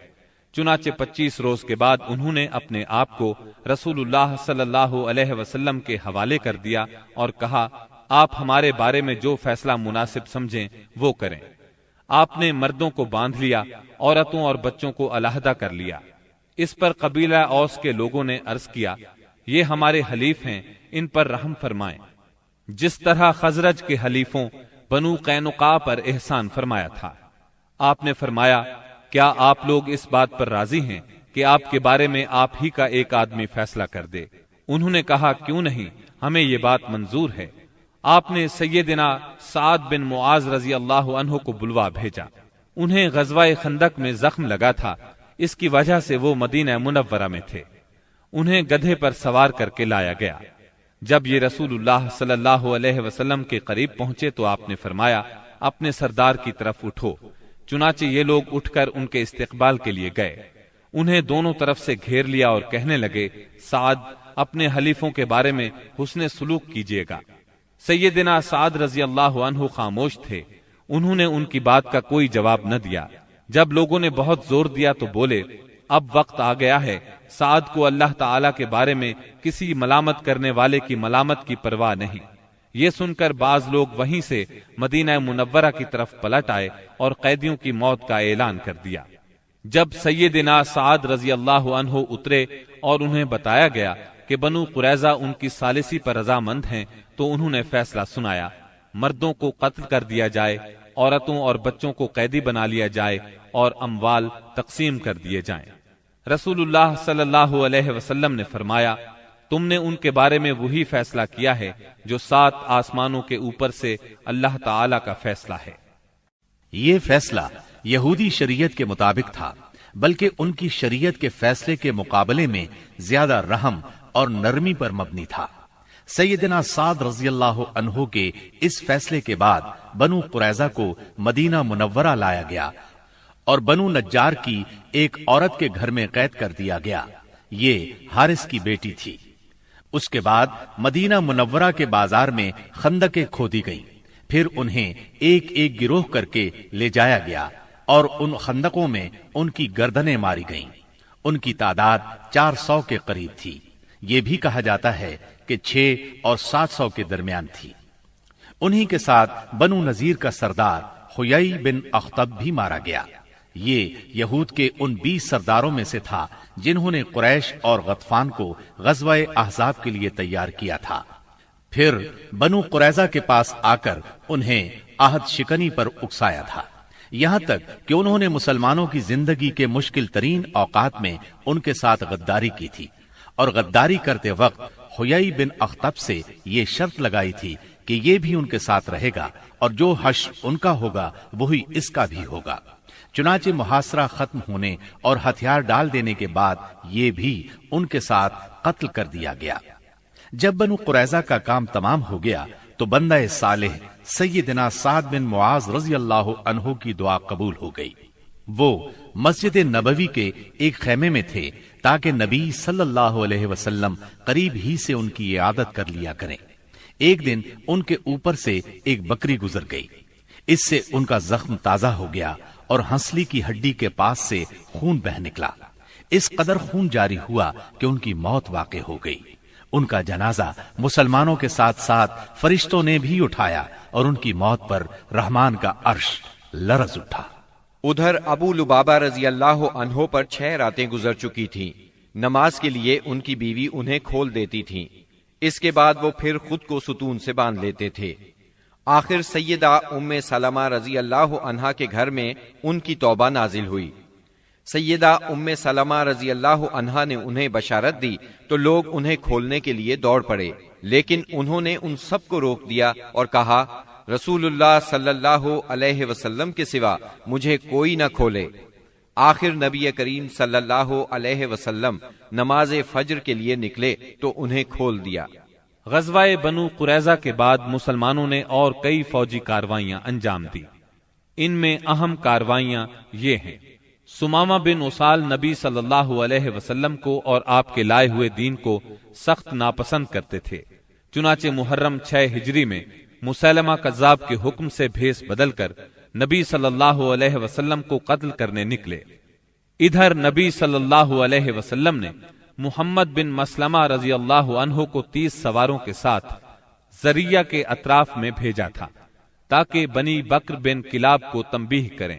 چنانچہ 25 روز کے بعد انہوں نے اپنے آپ کو رسول اللہ صلی اللہ علیہ وسلم کے حوالے کر دیا اور کہا، آپ ہمارے بارے میں جو فیصلہ مناسب سمجھیں وہ کریں۔ آپ نے مردوں کو باندھ لیا، عورتوں اور بچوں کو علیحدہ کر لیا۔ اس پر قبیلہ اوس کے لوگوں نے عرض کیا، یہ ہمارے حلیف ہیں، ان پر رحم فرمائیں، جس طرح خزرج کے حلیفوں بنو قینقاع پر احسان فرمایا تھا۔ آپ نے فرمایا، کیا آپ لوگ اس بات پر راضی ہیں کہ آپ کے بارے میں آپ ہی کا ایک آدمی فیصلہ کر دے؟ انہوں نے کہا، کیوں نہیں، ہمیں یہ بات منظور ہے۔ آپ نے سیدنا سعد بن معاذ رضی اللہ عنہ کو بلوا بھیجا۔ انہیں غزوہ خندق میں زخم لگا تھا، اس کی وجہ سے وہ مدینہ منورہ میں تھے۔ انہیں گدھے پر سوار کر کے لایا گیا۔ جب یہ رسول اللہ صلی اللہ علیہ وسلم کے قریب پہنچے تو آپ نے فرمایا، اپنے سردار کی طرف اٹھو۔ چنانچہ یہ لوگ اٹھ کر ان کے استقبال کے لیے گئے۔ انہیں دونوں طرف سے گھیر لیا اور کہنے لگے، سعد، اپنے حلیفوں کے بارے میں حسن سلوک کیجیے گا۔ سیدنا سعد رضی اللہ عنہ خاموش تھے، انہوں نے ان کی بات کا کوئی جواب نہ دیا۔ جب لوگوں نے بہت زور دیا تو بولے اب وقت آ گیا ہے، سعد کو اللہ تعالی کے بارے میں کسی ملامت کرنے والے کی ملامت کی پرواہ نہیں۔ یہ سن کر بعض لوگ وہیں سے مدینہ منورہ کی طرف پلٹ آئے اور قیدیوں کی موت کا اعلان کر دیا۔ جب سیدنا سعد رضی اللہ عنہ اترے اور انہیں بتایا گیا کہ بنو قریظہ ان کی ثالثی پر رضامند ہیں تو انہوں نے فیصلہ سنایا، مردوں کو قتل کر دیا جائے، عورتوں اور بچوں کو قیدی بنا لیا جائے اور اموال تقسیم کر دیے جائیں۔ رسول اللہ صلی اللہ علیہ وسلم نے فرمایا، تم نے ان کے بارے میں وہی فیصلہ کیا ہے جو 7 آسمانوں کے اوپر سے اللہ تعالی کا فیصلہ ہے۔ یہ فیصلہ یہودی شریعت کے مطابق تھا، بلکہ ان کی شریعت کے فیصلے کے مقابلے میں زیادہ رحم اور نرمی پر مبنی تھا۔ سیدنا سعد رضی اللہ عنہ کے اس فیصلے کے بعد بنو قریظہ کو مدینہ منورہ لایا گیا اور بنو نجار کی ایک عورت کے گھر میں قید کر دیا گیا۔ یہ حارث کی بیٹی تھی۔ اس کے بعد مدینہ منورہ کے بازار میں خندقیں کھودی گئیں، پھر انہیں ایک ایک گروہ کر کے لے جایا گیا اور ان خندقوں میں ان کی گردنیں ماری گئیں۔ ان کی تعداد 400 کے قریب تھی۔ یہ بھی کہا جاتا ہے کہ 6 اور 700 کے درمیان تھی۔ انہی کے ساتھ بنو نذیر کا سردار حیی بن اخطب بھی مارا گیا۔ یہ یہود کے ان 20 سرداروں میں سے تھا جنہوں نے قریش اور غطفان کو غزوہ احزاب کے لیے تیار کیا تھا۔ پھر بنو قریظہ کے پاس آ کر انہیں عہد شکنی پر اکسایا تھا، یہاں تک کہ انہوں نے مسلمانوں کی زندگی کے مشکل ترین اوقات میں ان کے ساتھ غداری کی تھی، اور غداری کرتے وقت حیی بن اخطب سے یہ شرط لگائی تھی کہ یہ بھی ان کے ساتھ رہے گا اور جو حشر ان کا ہوگا وہی اس کا بھی ہوگا۔ چنانچہ محاصرہ ختم ہونے اور ہتھیار ڈال دینے کے بعد یہ بھی ان کے ساتھ قتل کر دیا گیا۔ جب بنو قریظہ کا کام تمام ہو گیا تو بندہ صالح سیدنا سعد بن معاذ رضی اللہ عنہ کی دعا قبول ہو گئی۔ وہ مسجد نبوی کے ایک خیمے میں تھے تاکہ نبی صلی اللہ علیہ وسلم قریب ہی سے ان کی عیادت کر لیا کریں۔ ایک دن ان کے اوپر سے ایک بکری گزر گئی، اس سے ان کا زخم تازہ ہو گیا اور ہنسلی کی ہڈی کے پاس سے خون بہہ نکلا۔ اس قدر خون جاری ہوا کہ ان کی موت واقع ہو گئی۔ ان کا جنازہ مسلمانوں کے ساتھ ساتھ فرشتوں نے بھی اٹھایا اور ان کی موت پر رحمان کا عرش لرز اٹھا۔ ادھر ابو لبابہ رضی اللہ عنہ پر 6 راتیں گزر چکی تھیں۔ نماز کے لیے ان کی بیوی انہیں کھول دیتی تھی، اس کے بعد وہ پھر خود کو ستون سے باندھ لیتے تھے۔ آخر سیدہ ام سلمہ رضی اللہ عنہا کے گھر میں ان کی توبہ نازل ہوئی۔ سیدہ ام سلمہ رضی اللہ عنہا نے انہیں بشارت دی تو لوگ انہیں کھولنے کے لیے دوڑ پڑے، لیکن انہوں نے ان سب کو روک دیا اور کہا، رسول اللہ صلی اللہ علیہ وسلم کے سوا مجھے کوئی نہ کھولے۔ آخر نبی کریم صلی اللہ علیہ وسلم نماز فجر کے لیے نکلے تو انہیں کھول دیا۔ غزوہ بنو قریظہ کے بعد مسلمانوں نے اور کئی فوجی کاروائیاں انجام دی۔ ان میں اہم کاروائیاں یہ ہیں: سمامہ بن اسال نبی صلی اللہ علیہ وسلم کو اور آپ کے لائے ہوئے دین کو سخت ناپسند کرتے تھے، چنانچہ محرم 6 ہجری میں مسیلمہ کذاب کے حکم سے بھیس بدل کر نبی صلی اللہ علیہ وسلم کو قتل کرنے نکلے۔ ادھر نبی صلی اللہ علیہ وسلم نے محمد بن مسلمہ رضی اللہ عنہ کو 30 سواروں کے ساتھ زریہ کے اطراف میں بھیجا تھا تاکہ بنی بکر بن کلاب کو تنبیہ کریں۔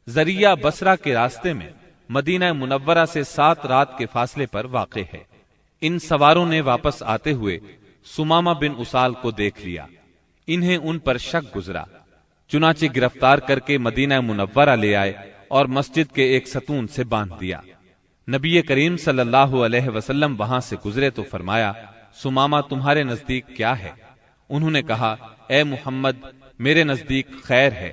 زریہ بصرہ کے راستے میں مدینہ منورہ سے 7 رات کے فاصلے پر واقع ہے۔ ان سواروں نے واپس آتے ہوئے سمامہ بن اسال کو دیکھ لیا، انہیں ان پر شک گزرا، چنانچہ گرفتار کر کے مدینہ منورہ لے آئے اور مسجد کے ایک ستون سے باندھ دیا۔ نبی کریم صلی اللہ علیہ وسلم وہاں سے گزرے تو فرمایا، سمامہ تمہارے نزدیک کیا ہے؟ انہوں نے کہا، اے محمد، میرے نزدیک خیر ہے،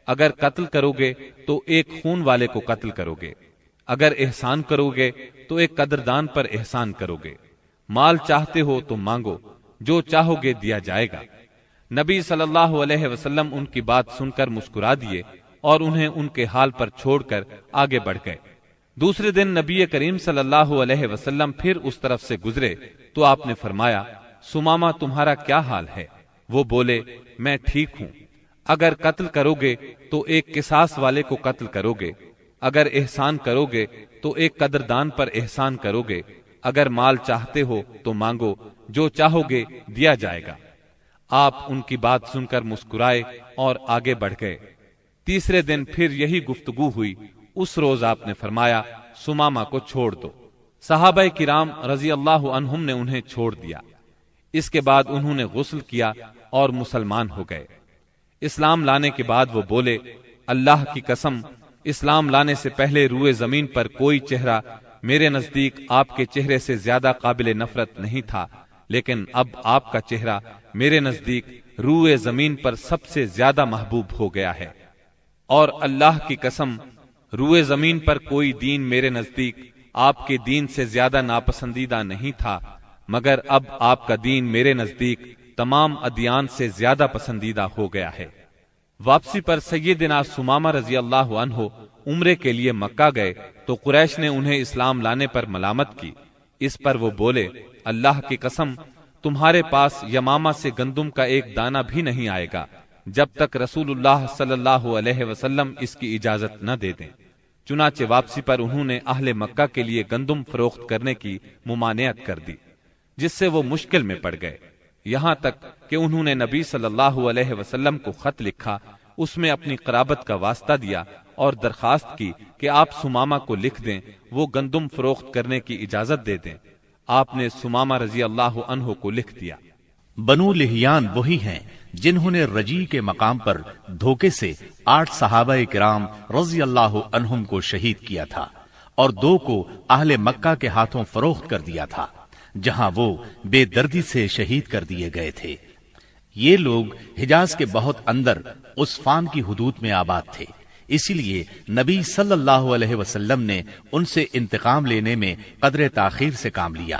اگر قتل کرو گے تو ایک خون والے کو قتل کرو گے، اگر احسان کرو گے تو ایک قدردان پر احسان کرو گے، مال چاہتے ہو تو مانگو، جو چاہو گے دیا جائے گا۔ نبی صلی اللہ علیہ وسلم ان کی بات سن کر مسکرا دیے اور انہیں ان کے حال پر چھوڑ کر آگے بڑھ گئے۔ دوسرے دن نبی کریم صلی اللہ علیہ وسلم پھر اس طرف سے گزرے تو آپ نے فرمایا، سمامہ تمہارا کیا حال ہے؟ وہ بولے، میں ٹھیک ہوں، اگر قتل کرو گے تو ایک قصاص والے کو قتل کرو گے، اگر احسان کرو گے تو ایک قدردان پر احسان کرو گے، اگر مال چاہتے ہو تو مانگو، جو چاہو گے دیا جائے گا۔ آپ ان کی بات سن کر مسکرائے اور آگے بڑھ گئے۔ تیسرے دن پھر یہی گفتگو ہوئی۔ اس روز آپ نے فرمایا سمامہ کو چھوڑ دو۔ صحابہ کرام رضی اللہ عنہم نے انہیں چھوڑ دیا۔ اس کے بعد انہوں نے غسل کیا اور مسلمان ہو گئے۔ اسلام لانے کے بعد وہ بولے، اللہ کی قسم، اسلام لانے سے پہلے روئے زمین پر کوئی چہرہ میرے نزدیک آپ کے چہرے سے زیادہ قابل نفرت نہیں تھا، لیکن اب آپ کا چہرہ میرے نزدیک روئے زمین پر سب سے زیادہ محبوب ہو گیا ہے، اور اللہ کی قسم، روئے زمین پر کوئی دین میرے نزدیک آپ کے دین سے زیادہ ناپسندیدہ نہیں تھا، مگر اب آپ کا دین میرے نزدیک تمام ادیان سے زیادہ پسندیدہ ہو گیا ہے۔ واپسی پر سیدنا سمامہ رضی اللہ عنہ عمرے کے لیے مکہ گئے تو قریش نے انہیں اسلام لانے پر ملامت کی۔ اس پر وہ بولے، اللہ کی قسم، تمہارے پاس یمامہ سے گندم کا ایک دانہ بھی نہیں آئے گا جب تک رسول اللہ صلی اللہ علیہ وسلم اس کی اجازت نہ دے دیں۔ چنانچہ واپسی پر انہوں نے اہل مکہ کے لیے گندم فروخت کرنے کی ممانعت کر دی، جس سے وہ مشکل میں پڑ گئے، یہاں تک کہ انہوں نے نبی صلی اللہ علیہ وسلم کو خط لکھا، اس میں اپنی قرابت کا واسطہ دیا اور درخواست کی کہ آپ سمامہ کو لکھ دیں، وہ گندم فروخت کرنے کی اجازت دے دیں۔ آپ نے سمامہ رضی اللہ عنہ کو لکھ دیا۔ بنو لہیان وہی ہیں جنہوں نے رجی کے مقام پر دھوکے سے 8 صحابہ کرام رضی اللہ عنہم کو شہید کیا تھا اور 2 کو اہل مکہ کے ہاتھوں فروخت کر دیا تھا، جہاں وہ بے دردی سے شہید کر دیے گئے تھے۔ یہ لوگ حجاز کے بہت اندر عسفان کی حدود میں آباد تھے، اسی لیے نبی صلی اللہ علیہ وسلم نے ان سے انتقام لینے میں قدر تاخیر سے کام لیا۔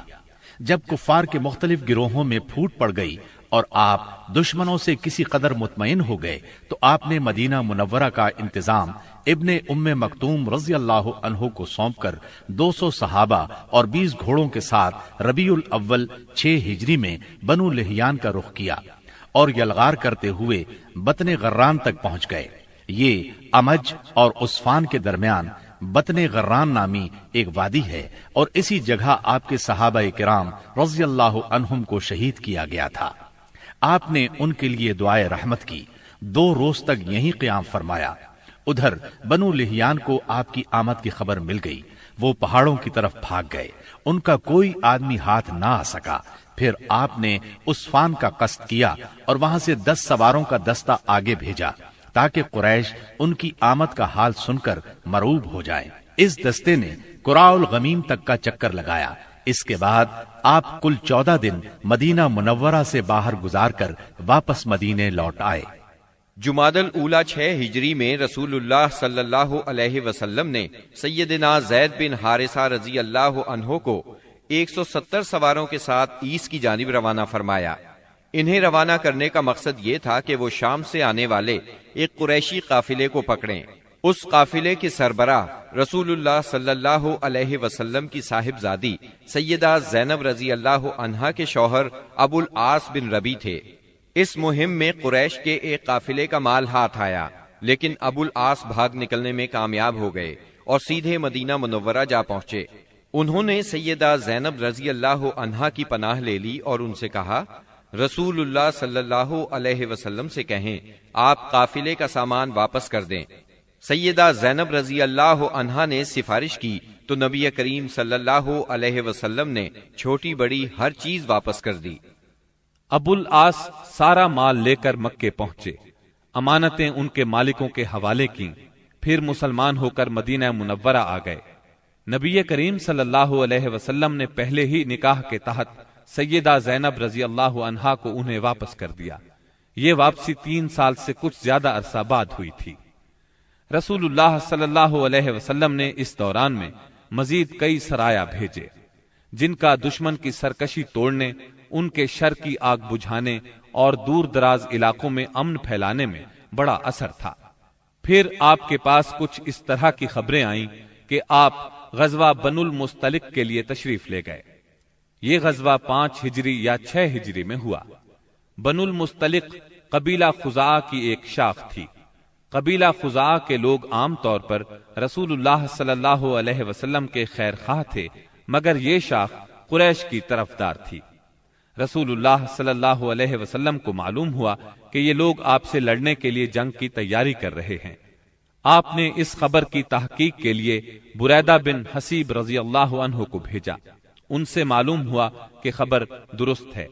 جب کفار کے مختلف گروہوں میں پھوٹ پڑ گئی اور آپ دشمنوں سے کسی قدر مطمئن ہو گئے تو آپ نے مدینہ منورہ کا انتظام ابن ام مکتوم رضی اللہ عنہ کو سونپ کر 200 صحابہ اور 20 گھوڑوں کے ساتھ ربیع الاول 6 ہجری میں بنو لہیان کا رخ کیا اور یلغار کرتے ہوئے بطن غران تک پہنچ گئے۔ یہ امج اور عسفان کے درمیان بطن غران نامی ایک وادی ہے اور اسی جگہ آپ کے صحابہ کرام رضی اللہ عنہم کو شہید کیا گیا تھا۔ آپ نے ان کے لیے دعائے رحمت کی، 2 روز تک یہیں قیام فرمایا۔ ادھر بنو لہیان کو آپ کی آمد کی خبر مل گئی، وہ پہاڑوں کی طرف بھاگ گئے، ان کا کوئی آدمی ہاتھ نہ آ سکا۔ پھر آپ نے عسفان کا قصد کیا اور وہاں سے 10 سواروں کا دستہ آگے بھیجا تاکہ قریش ان کی آمد کا حال سن کر مرعوب ہو جائے۔ اس دستے نے قراء الغمیم تک کا چکر لگایا۔ اس کے بعد آپ کل 14 دن مدینہ منورہ سے باہر گزار کر واپس مدینے لوٹ آئے۔ جمادی الاولیٰ 6 ہجری میں رسول اللہ صلی اللہ علیہ وسلم نے سیدنا زید بن حارثہ رضی اللہ عنہ کو 170 سواروں کے ساتھ عیس کی جانب روانہ فرمایا۔ انہیں روانہ کرنے کا مقصد یہ تھا کہ وہ شام سے آنے والے ایک قریشی قافلے کو پکڑیں۔ اس قافلے کے سربراہ رسول اللہ صلی اللہ علیہ وسلم کی صاحبزادی سیدہ زینب رضی اللہ عنہا کے شوہر ابو العاص بن ربی تھے۔ اس مہم میں قریش کے ایک قافلے کا مال ہاتھ آیا، لیکن ابو العاص بھاگ نکلنے میں کامیاب ہو گئے اور سیدھے مدینہ منورہ جا پہنچے۔ انہوں نے سیدہ زینب رضی اللہ عنہا کی پناہ لے لی اور ان سے کہا، رسول اللہ صلی اللہ علیہ وسلم سے کہیں آپ قافلے کا سامان واپس کر دیں۔ سیدہ زینب رضی اللہ عنہا نے سفارش کی تو نبی کریم صلی اللہ علیہ وسلم نے چھوٹی بڑی ہر چیز واپس کر دی۔ ابو العاص سارا مال لے کر مکے پہنچے، امانتیں ان کے مالکوں کے حوالے کیں، پھر مسلمان ہو کر مدینہ منورہ آ گئے۔ نبی کریم صلی اللہ علیہ وسلم نے پہلے ہی نکاح کے تحت سیدہ زینب رضی اللہ عنہا کو انہیں واپس کر دیا۔ یہ واپسی 3 سال سے کچھ زیادہ عرصہ بعد ہوئی تھی۔ رسول اللہ صلی اللہ علیہ وسلم نے اس دوران میں مزید کئی سرایا بھیجے، جن کا دشمن کی سرکشی توڑنے، ان کے شر کی آگ بجھانے اور دور دراز علاقوں میں امن پھیلانے میں بڑا اثر تھا۔ پھر آپ کے پاس کچھ اس طرح کی خبریں آئیں کہ آپ غزوہ بنو المستلق کے لیے تشریف لے گئے۔ یہ غزوہ 5 ہجری یا 6 ہجری میں ہوا۔ بنو المستلق قبیلہ خزاعہ کی ایک شاخ تھی۔ قبیلہ خزاعہ کے لوگ عام طور پر رسول اللہ صلی اللہ علیہ وسلم کے خیر خواہ تھے، مگر یہ شاخ قریش کی طرفدار تھی۔ رسول اللہ صلی اللہ علیہ وسلم کو معلوم ہوا کہ یہ لوگ آپ سے لڑنے کے لیے جنگ کی تیاری کر رہے ہیں۔ آپ نے اس خبر کی تحقیق کے لیے بریدہ بن حسیب رضی اللہ عنہ کو بھیجا۔ ان سے معلوم ہوا کہ خبر درست ہے،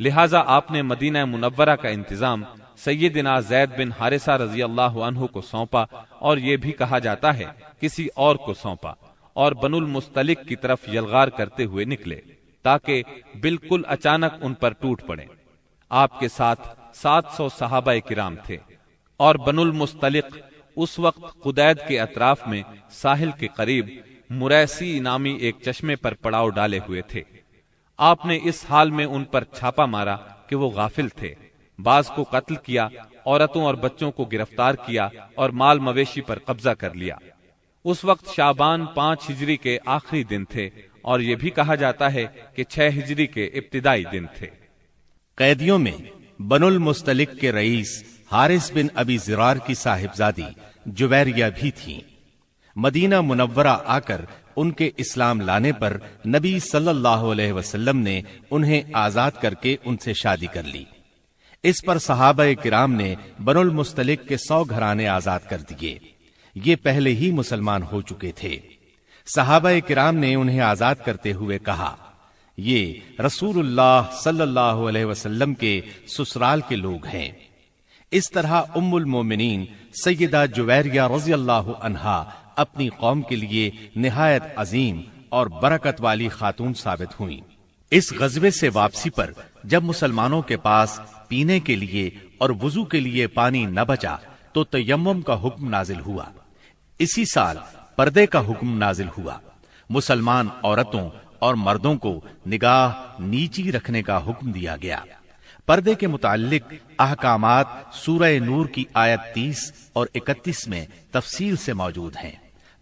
لہذا آپ نے مدینہ منورہ کا انتظام سیدنا زید بن حارثہ رضی اللہ عنہ کو سونپا، اور یہ بھی کہا جاتا ہے کسی اور کو سونپا، اور بنو المستلق کی طرف یلغار کرتے ہوئے نکلے تاکہ بالکل اچانک ان پر ٹوٹ پڑے۔ آپ کے ساتھ 700 صحابہ کرام تھے، اور بنو المستلق اس وقت قدید کے اطراف میں ساحل کے قریب مریسی نامی ایک چشمے پر پڑاؤ ڈالے ہوئے تھے۔ آپ نے اس حال میں ان پر چھاپا مارا کہ وہ غافل تھے، بعض کو قتل کیا، عورتوں اور بچوں کو گرفتار کیا اور مال مویشی پر قبضہ کر لیا۔ اس وقت شعبان 5 ہجری کے آخری دن تھے، اور یہ بھی کہا جاتا ہے کہ 6 ہجری کے ابتدائی دن تھے۔ قیدیوں میں بنو المستلق کے رئیس حارث بن ابی زرار کی صاحبزادی جویریہ بھی تھیں۔ مدینہ منورہ آ کر ان کے اسلام لانے پر نبی صلی اللہ علیہ وسلم نے انہیں آزاد کر کے ان سے شادی کر لی۔ اس پر صحابہ کرام نے بنو المستلق کے 100 گھرانے آزاد کر دیے۔ یہ پہلے ہی مسلمان ہو چکے تھے۔ صحابہ کرام نے انہیں آزاد کرتے ہوئے کہا، یہ رسول اللہ صلی اللہ علیہ وسلم کے سسرال کے لوگ ہیں۔ اس طرح ام المومنین سیدہ جویریہ رضی اللہ عنہا اپنی قوم کے لیے نہایت عظیم اور برکت والی خاتون ثابت ہوئیں۔ اس غزوے سے واپسی پر جب مسلمانوں کے پاس پینے کے لیے اور وضو کے لیے پانی نہ بچا تو تیمم کا حکم نازل ہوا۔ اسی سال پردے کا حکم نازل ہوا۔ مسلمان عورتوں اور مردوں کو نگاہ نیچی رکھنے کا حکم دیا گیا۔ پردے کے متعلق احکامات سورہ نور کی آیت 30 اور 31 میں تفصیل سے موجود ہیں۔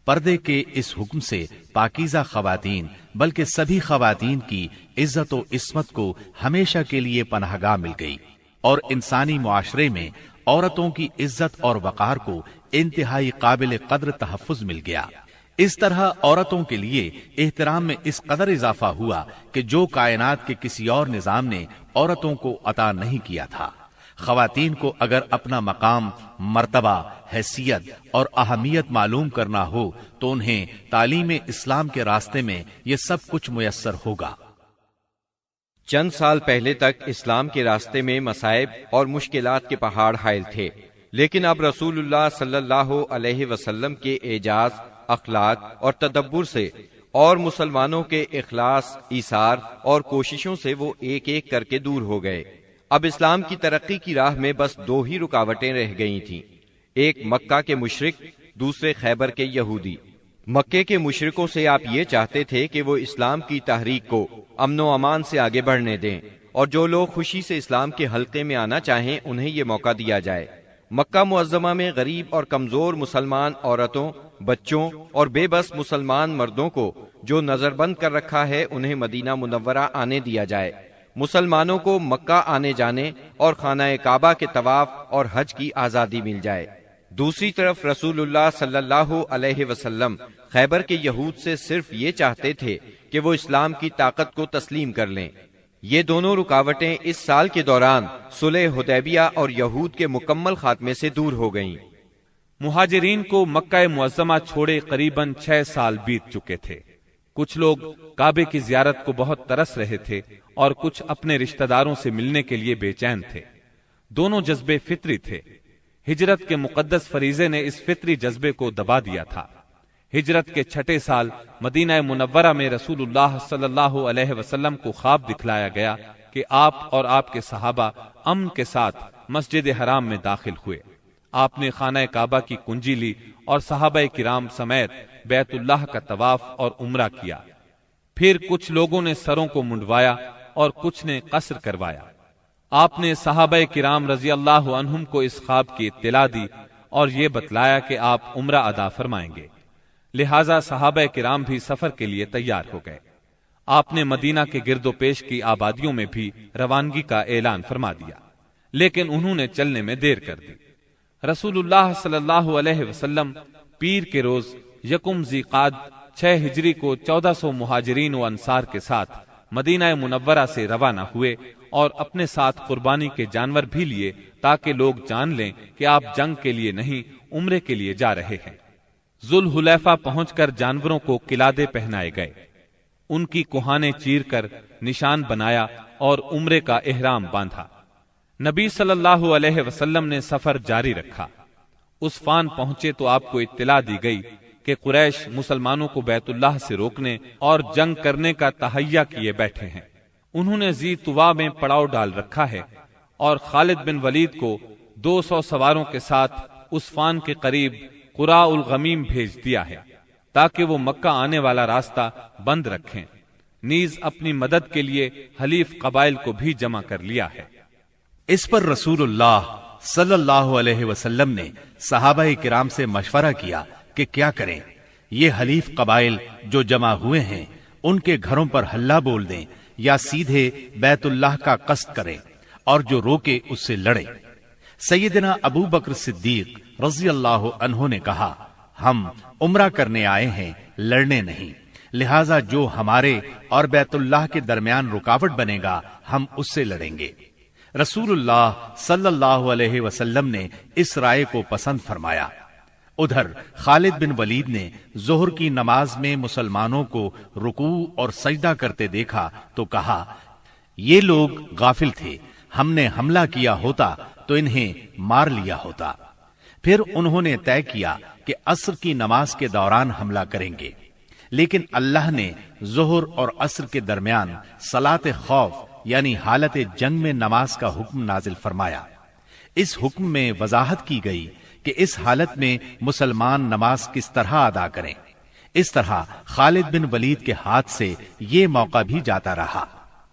پردے کے اس حکم سے پاکیزہ خواتین بلکہ سبھی خواتین کی عزت و عصمت کو ہمیشہ کے لیے پناہ گاہ مل گئی، اور انسانی معاشرے میں عورتوں کی عزت اور وقار کو انتہائی قابل قدر تحفظ مل گیا۔ اس طرح عورتوں کے لیے احترام میں اس قدر اضافہ ہوا کہ جو کائنات کے کسی اور نظام نے عورتوں کو عطا نہیں کیا تھا۔ خواتین کو اگر اپنا مقام، مرتبہ، حیثیت اور اہمیت معلوم کرنا ہو تو انہیں تعلیم اسلام کے راستے میں یہ سب کچھ میسر ہوگا۔ چند سال پہلے تک اسلام کے راستے میں مصائب اور مشکلات کے پہاڑ حائل تھے، لیکن اب رسول اللہ صلی اللہ علیہ وسلم کے اعجاز، اخلاق اور تدبر سے اور مسلمانوں کے اخلاص، ایثار اور کوششوں سے وہ ایک ایک کر کے دور ہو گئے۔ اب اسلام کی ترقی کی راہ میں بس 2 ہی رکاوٹیں رہ گئی تھیں، ایک مکہ کے مشرک، دوسرے خیبر کے یہودی۔ مکے کے مشرکوں سے آپ یہ چاہتے تھے کہ وہ اسلام کی تحریک کو امن و امان سے آگے بڑھنے دیں، اور جو لوگ خوشی سے اسلام کے حلقے میں آنا چاہیں انہیں یہ موقع دیا جائے۔ مکہ معظمہ میں غریب اور کمزور مسلمان عورتوں، بچوں اور بے بس مسلمان مردوں کو جو نظر بند کر رکھا ہے انہیں مدینہ منورہ آنے دیا جائے۔ مسلمانوں کو مکہ آنے جانے اور خانہ کعبہ کے طواف اور حج کی آزادی مل جائے۔ دوسری طرف رسول اللہ صلی اللہ علیہ وسلم خیبر کے یہود سے صرف یہ چاہتے تھے کہ وہ اسلام کی طاقت کو تسلیم کر لیں۔ یہ دونوں رکاوٹیں اس سال کے دوران صلح حدیبیہ اور یہود کے مکمل خاتمے سے دور ہو گئیں۔ مہاجرین کو مکہ معظمہ چھوڑے قریباً 6 سال بیت چکے تھے۔ کچھ لوگ کعبے کی زیارت کو بہت ترس رہے تھے اور کچھ اپنے رشتہ داروں سے ملنے کے لیے بے چین تھے۔ دونوں جذبے فطری تھے۔ ہجرت کے مقدس فریضے نے اس فطری جذبے کو دبا دیا تھا۔ ہجرت کے 6 سال مدینہ منورہ میں رسول اللہ صلی اللہ علیہ وسلم کو خواب دکھلایا گیا کہ آپ اور آپ کے صحابہ امن کے ساتھ مسجد حرام میں داخل ہوئے۔ آپ نے خانہ کعبہ کی کنجی لی اور صحابہ کرام سمیت بیت اللہ کا طواف اور عمرہ کیا۔ پھر کچھ لوگوں نے سروں کو منڈوایا اور کچھ نے قصر کروایا۔ آپ نے صحابہ کرام رضی اللہ عنہم کو اس خواب کی اطلاع دی اور یہ بتلایا کہ آپ عمرہ ادا فرمائیں گے، لہٰذا صحابہ کرام بھی سفر کے لیے تیار ہو گئے۔ آپ نے مدینہ کے گرد و پیش کی آبادیوں میں بھی روانگی کا اعلان فرما دیا، لیکن انہوں نے چلنے میں دیر کر دی۔ رسول اللہ صلی اللہ علیہ وسلم پیر کے روز یکم ذی قعد 6 ہجری کو 1400 مہاجرین و انصار کے ساتھ مدینہ منورہ سے روانہ ہوئے اور اپنے ساتھ قربانی کے جانور بھی لیے تاکہ لوگ جان لیں کہ آپ جنگ کے لیے نہیں عمرے کے لیے جا رہے ہیں۔ ذوالحلیفہ پہنچ کر جانوروں کو قلادے پہنائے گئے، ان کی کوہانے چیر کر نشان بنایا اور عمرے کا احرام باندھا۔ نبی صلی اللہ علیہ وسلم نے سفر جاری رکھا۔ عسفان پہنچے تو آپ کو اطلاع دی گئی کہ قریش مسلمانوں کو بیت اللہ سے روکنے اور جنگ کرنے کا تہیہ کیے بیٹھے ہیں۔ انہوں نے ذی طوا میں پڑاؤ ڈال رکھا ہے اور خالد بن ولید کو 200 سواروں کے ساتھ عسفان کے قریب قراء الغمیم بھیج دیا ہے تاکہ وہ مکہ آنے والا راستہ بند رکھیں۔ نیز اپنی مدد کے لیے حلیف قبائل کو بھی جمع کر لیا ہے۔ اس پر رسول اللہ صلی اللہ علیہ وسلم نے صحابہ کرام سے مشورہ کیا کہ کیا کریں۔ یہ حلیف قبائل جو جمع ہوئے ہیں ان کے گھروں پر ہلہ بول دیں یا سیدھے بیت اللہ کا قصد کریں، اور جو روکے اس سے لڑے۔ سیدنا ابو بکر صدیق رضی اللہ عنہ نے کہا، ہم عمرہ کرنے آئے ہیں، لڑنے نہیں، لہذا جو ہمارے اور بیت اللہ کے درمیان رکاوٹ بنے گا ہم اس سے لڑیں گے۔ رسول اللہ صلی اللہ علیہ وسلم نے اس رائے کو پسند فرمایا۔ ادھر خالد بن ولید نے ظہر کی نماز میں مسلمانوں کو رکوع اور سجدہ کرتے دیکھا تو کہا، یہ لوگ غافل تھے، ہم نے حملہ کیا ہوتا تو انہیں مار لیا ہوتا۔ پھر انہوں نے طے کیا کہ عصر کی نماز کے دوران حملہ کریں گے، لیکن اللہ نے ظہر اور عصر کے درمیان صلاۃ خوف یعنی حالت جنگ میں نماز کا حکم نازل فرمایا۔ اس حکم میں وضاحت کی گئی کہ اس حالت میں مسلمان نماز کس طرح ادا کریں۔ اس طرح خالد بن ولید کے ہاتھ سے یہ موقع بھی جاتا رہا۔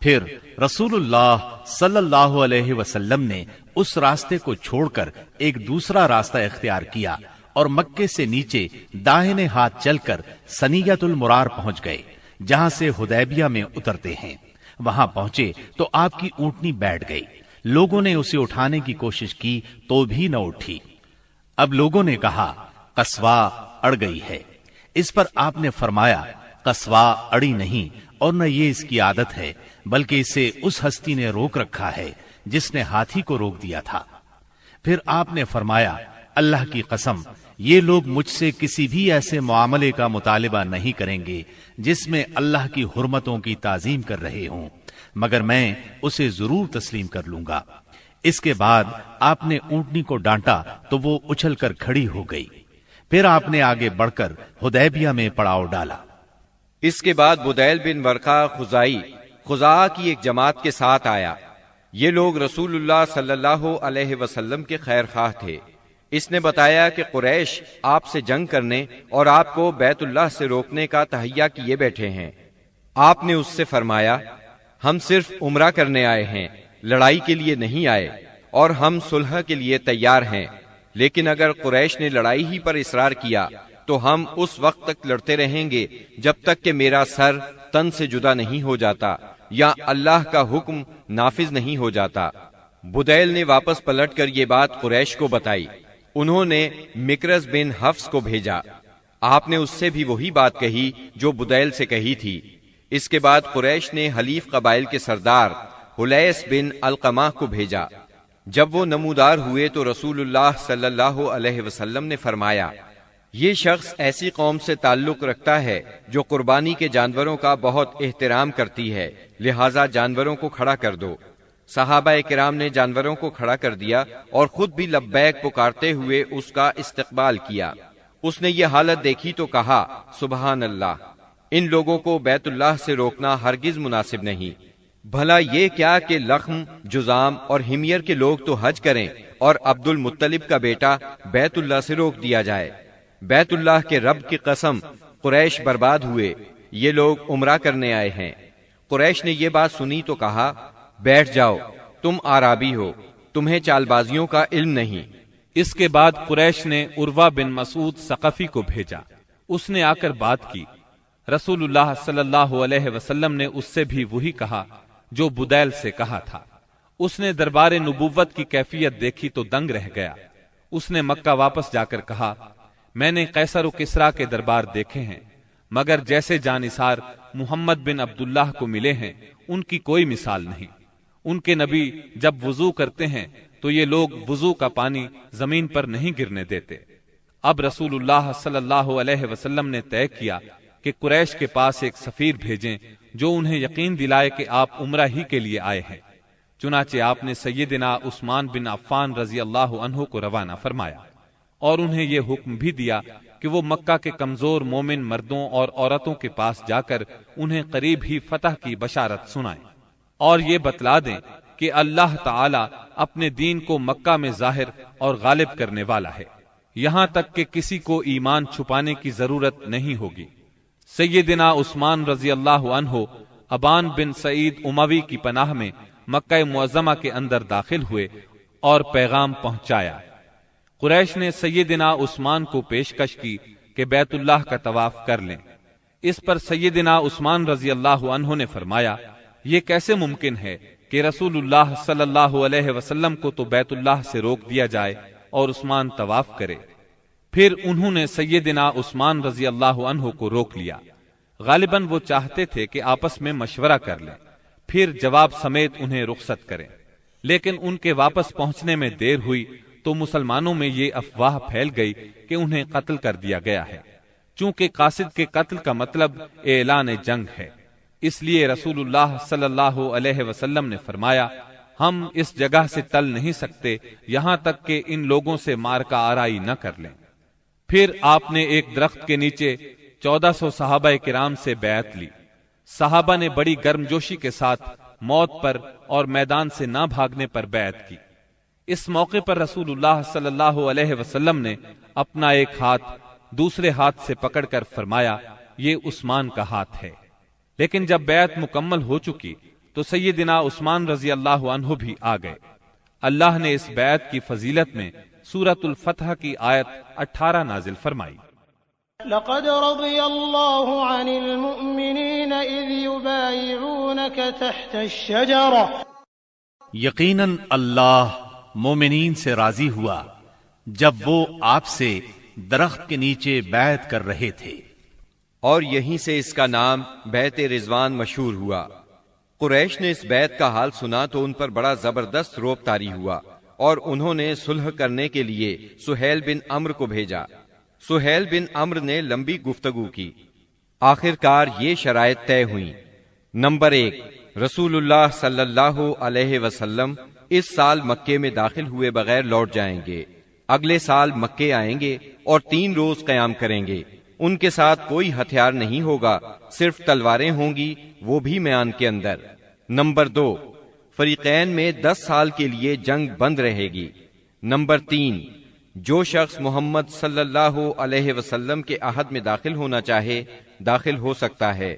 پھر رسول اللہ صلی اللہ علیہ وسلم نے اس راستے کو چھوڑ کر ایک دوسرا راستہ اختیار کیا اور مکے سے نیچے داہنے ہاتھ چل کر سنیت المرار پہنچ گئے، جہاں سے حدیبیہ میں اترتے ہیں۔ وہاں پہنچے تو آپ کی اونٹنی بیٹھ گئی۔ لوگوں نے اسے اٹھانے کی کوشش کی تو بھی نہ اٹھی۔ اب لوگوں نے کہا، قصوا اڑ گئی ہے۔ اس پر آپ نے فرمایا، قصوا اڑی نہیں، اور نہ یہ اس کی عادت ہے، بلکہ اسے اس ہستی نے روک رکھا ہے جس نے ہاتھی کو روک دیا تھا۔ پھر آپ نے فرمایا، اللہ کی قسم، یہ لوگ مجھ سے کسی بھی ایسے معاملے کا مطالبہ نہیں کریں گے جس میں اللہ کی حرمتوں کی تعظیم کر رہے ہوں، مگر میں اسے ضرور تسلیم کر لوں گا۔ اس کے بعد آپ نے اونٹنی کو ڈانٹا تو وہ اچھل کر کھڑی ہو گئی۔ پھر آپ نے آگے بڑھ کر حدیبیہ میں پڑاؤ ڈالا۔ اس کے بعد بدیل بن ورقہ خزاعہ کی ایک جماعت کے ساتھ آیا۔ یہ لوگ رسول اللہ صلی اللہ علیہ وسلم کے خیر خواہ تھے۔ اس نے بتایا کہ قریش آپ سے جنگ کرنے اور آپ کو بیت اللہ سے روکنے کا تہیہ کیے بیٹھے ہیں۔ آپ نے اس سے فرمایا، ہم صرف عمرہ کرنے آئے ہیں، لڑائی کے لیے نہیں آئے، اور ہم صلح کے لیے تیار ہیں، لیکن اگر قریش نے لڑائی ہی پر اصرار کیا تو ہم اس وقت تک لڑتے رہیں گے جب تک کہ میرا سر تن سے جدا نہیں ہو جاتا یا اللہ کا حکم نافذ نہیں ہو جاتا۔ بدیل نے واپس پلٹ کر یہ بات قریش کو بتائی۔ انہوں نے مکرز بن حفص کو بھیجا۔ آپ نے اس سے بھی وہی بات کہی جو بدیل سے کہی تھی۔ اس کے بعد قریش نے حلیف قبائل کے سردار حلیس بن القمہ کو بھیجا۔ جب وہ نمودار ہوئے تو رسول اللہ صلی اللہ علیہ وسلم نے فرمایا، یہ شخص ایسی قوم سے تعلق رکھتا ہے جو قربانی کے جانوروں کا بہت احترام کرتی ہے، لہٰذا جانوروں کو کھڑا کر دو۔ صحابہ کرام نے جانوروں کو کھڑا کر دیا اور خود بھی لبیک پکارتے ہوئے اس کا استقبال کیا۔ اس نے یہ حالت دیکھی تو کہا، سبحان اللہ، ان لوگوں کو بیت اللہ سے روکنا ہرگز مناسب نہیں۔ بھلا یہ کیا کہ لخم، جزام اور حمیر کے لوگ تو حج کریں اور عبد المطلب کا بیٹا بیت اللہ سے روک دیا جائے۔ بیت اللہ کے رب کی قسم، قریش برباد ہوئے، یہ لوگ عمرہ کرنے آئے ہیں۔ قریش نے یہ بات سنی تو کہا، بیٹھ جاؤ، تم اعرابی ہو، تمہیں چال بازیوں کا علم نہیں۔ اس کے بعد قریش نے عروہ بن مسعود ثقفی کو بھیجا۔ اس نے آ کر بات کی۔ رسول اللہ صلی اللہ علیہ وسلم نے اس سے بھی وہی کہا جو بدیل سے کہا تھا۔ اس نے دربار نبوت کی کیفیت دیکھی تو دنگ رہ گیا۔ اس نے مکہ واپس جا کر کہا، میں نے قیصر و کسریٰ کے دربار دیکھے ہیں، مگر جیسے جانثار محمد بن عبداللہ کو ملے ہیں ان کی کوئی مثال نہیں۔ ان کے نبی جب وضو کرتے ہیں تو یہ لوگ وضو کا پانی زمین پر نہیں گرنے دیتے۔ اب رسول اللہ صلی اللہ علیہ وسلم نے طے کیا کہ قریش کے پاس ایک سفیر بھیجیں جو انہیں یقین دلائے کہ آپ عمرہ ہی کے لیے آئے ہیں۔ چنانچہ آپ نے سیدنا عثمان بن عفان رضی اللہ عنہ کو روانہ فرمایا اور انہیں یہ حکم بھی دیا کہ وہ مکہ کے کمزور مومن مردوں اور عورتوں کے پاس جا کر انہیں قریب ہی فتح کی بشارت سنائیں اور یہ بتلا دیں کہ اللہ تعالی اپنے دین کو مکہ میں ظاہر اور غالب کرنے والا ہے، یہاں تک کہ کسی کو ایمان چھپانے کی ضرورت نہیں ہوگی۔ سیدنا عثمان رضی اللہ عنہ ابان بن سعید اموی کی پناہ میں مکہ معظمہ کے اندر داخل ہوئے اور پیغام پہنچایا۔ قریش نے سیدنا عثمان کو پیشکش کی کہ بیت اللہ کا طواف کر لیں۔ اس پر سیدنا عثمان رضی اللہ عنہ نے فرمایا، یہ کیسے ممکن ہے کہ رسول اللہ صلی اللہ علیہ وسلم کو تو بیت اللہ سے روک دیا جائے اور عثمان طواف کرے۔ پھر انہوں نے سیدنا عثمان رضی اللہ عنہ کو روک لیا۔ غالباً وہ چاہتے تھے کہ آپس میں مشورہ کر لیں، پھر جواب سمیت انہیں رخصت کریں، لیکن ان کے واپس پہنچنے میں دیر ہوئی تو مسلمانوں میں یہ افواہ پھیل گئی کہ انہیں قتل کر دیا گیا ہے۔ چونکہ قاصد کے قتل کا مطلب اعلان جنگ ہے، اس لیے رسول اللہ صلی اللہ علیہ وسلم نے فرمایا، ہم اس جگہ سے ٹل نہیں سکتے یہاں تک کہ ان لوگوں سے مارکہ آرائی نہ کر لیں۔ پھر آپ نے ایک درخت کے نیچے 1400 صحابہ کرام سے بیعت لی۔ صحابہ نے بڑی گرمجوشی کے ساتھ موت پر اور میدان سے نہ بھاگنے پر بیعت کی۔ اس موقع پر رسول اللہ صلی اللہ علیہ وسلم نے اپنا ایک ہاتھ دوسرے ہاتھ سے پکڑ کر فرمایا، یہ عثمان کا ہاتھ ہے۔ لیکن جب بیعت مکمل ہو چکی تو سیدنا عثمان رضی اللہ عنہ بھی آ گئے۔ اللہ نے اس بیعت کی فضیلت میں سورۃ الفتح کی آیت 18 نازل فرمائی۔ لقد رضي الله عن المؤمنين إذ يبايعونك تحت الشجرة۔ یقیناً اللہ مومنین سے راضی ہوا جب وہ آپ سے درخت کے نیچے بیعت کر رہے تھے، اور یہیں سے اس کا نام بیعت رضوان مشہور ہوا۔ قریش نے اس بیعت کا حال سنا تو ان پر بڑا زبردست رعب طاری ہوا اور انہوں نے صلح کرنے کے لیے سہیل بن عمرو کو بھیجا۔ سہیل بن عمرو نے لمبی گفتگو کی۔ آخر کار یہ شرائط طے ہوئیں۔ نمبر 1، رسول اللہ صلی اللہ علیہ وسلم اس سال مکے میں داخل ہوئے بغیر لوٹ جائیں گے، اگلے سال مکے آئیں گے اور 3 روز قیام کریں گے۔ ان کے ساتھ کوئی ہتھیار نہیں ہوگا، صرف تلواریں ہوں گی، وہ بھی میان کے اندر۔ نمبر 2، فریقین میں 10 سال کے لیے جنگ بند رہے گی۔ نمبر 3، جو شخص محمد صلی اللہ علیہ وسلم کے عہد میں داخل ہونا چاہے داخل ہو سکتا ہے،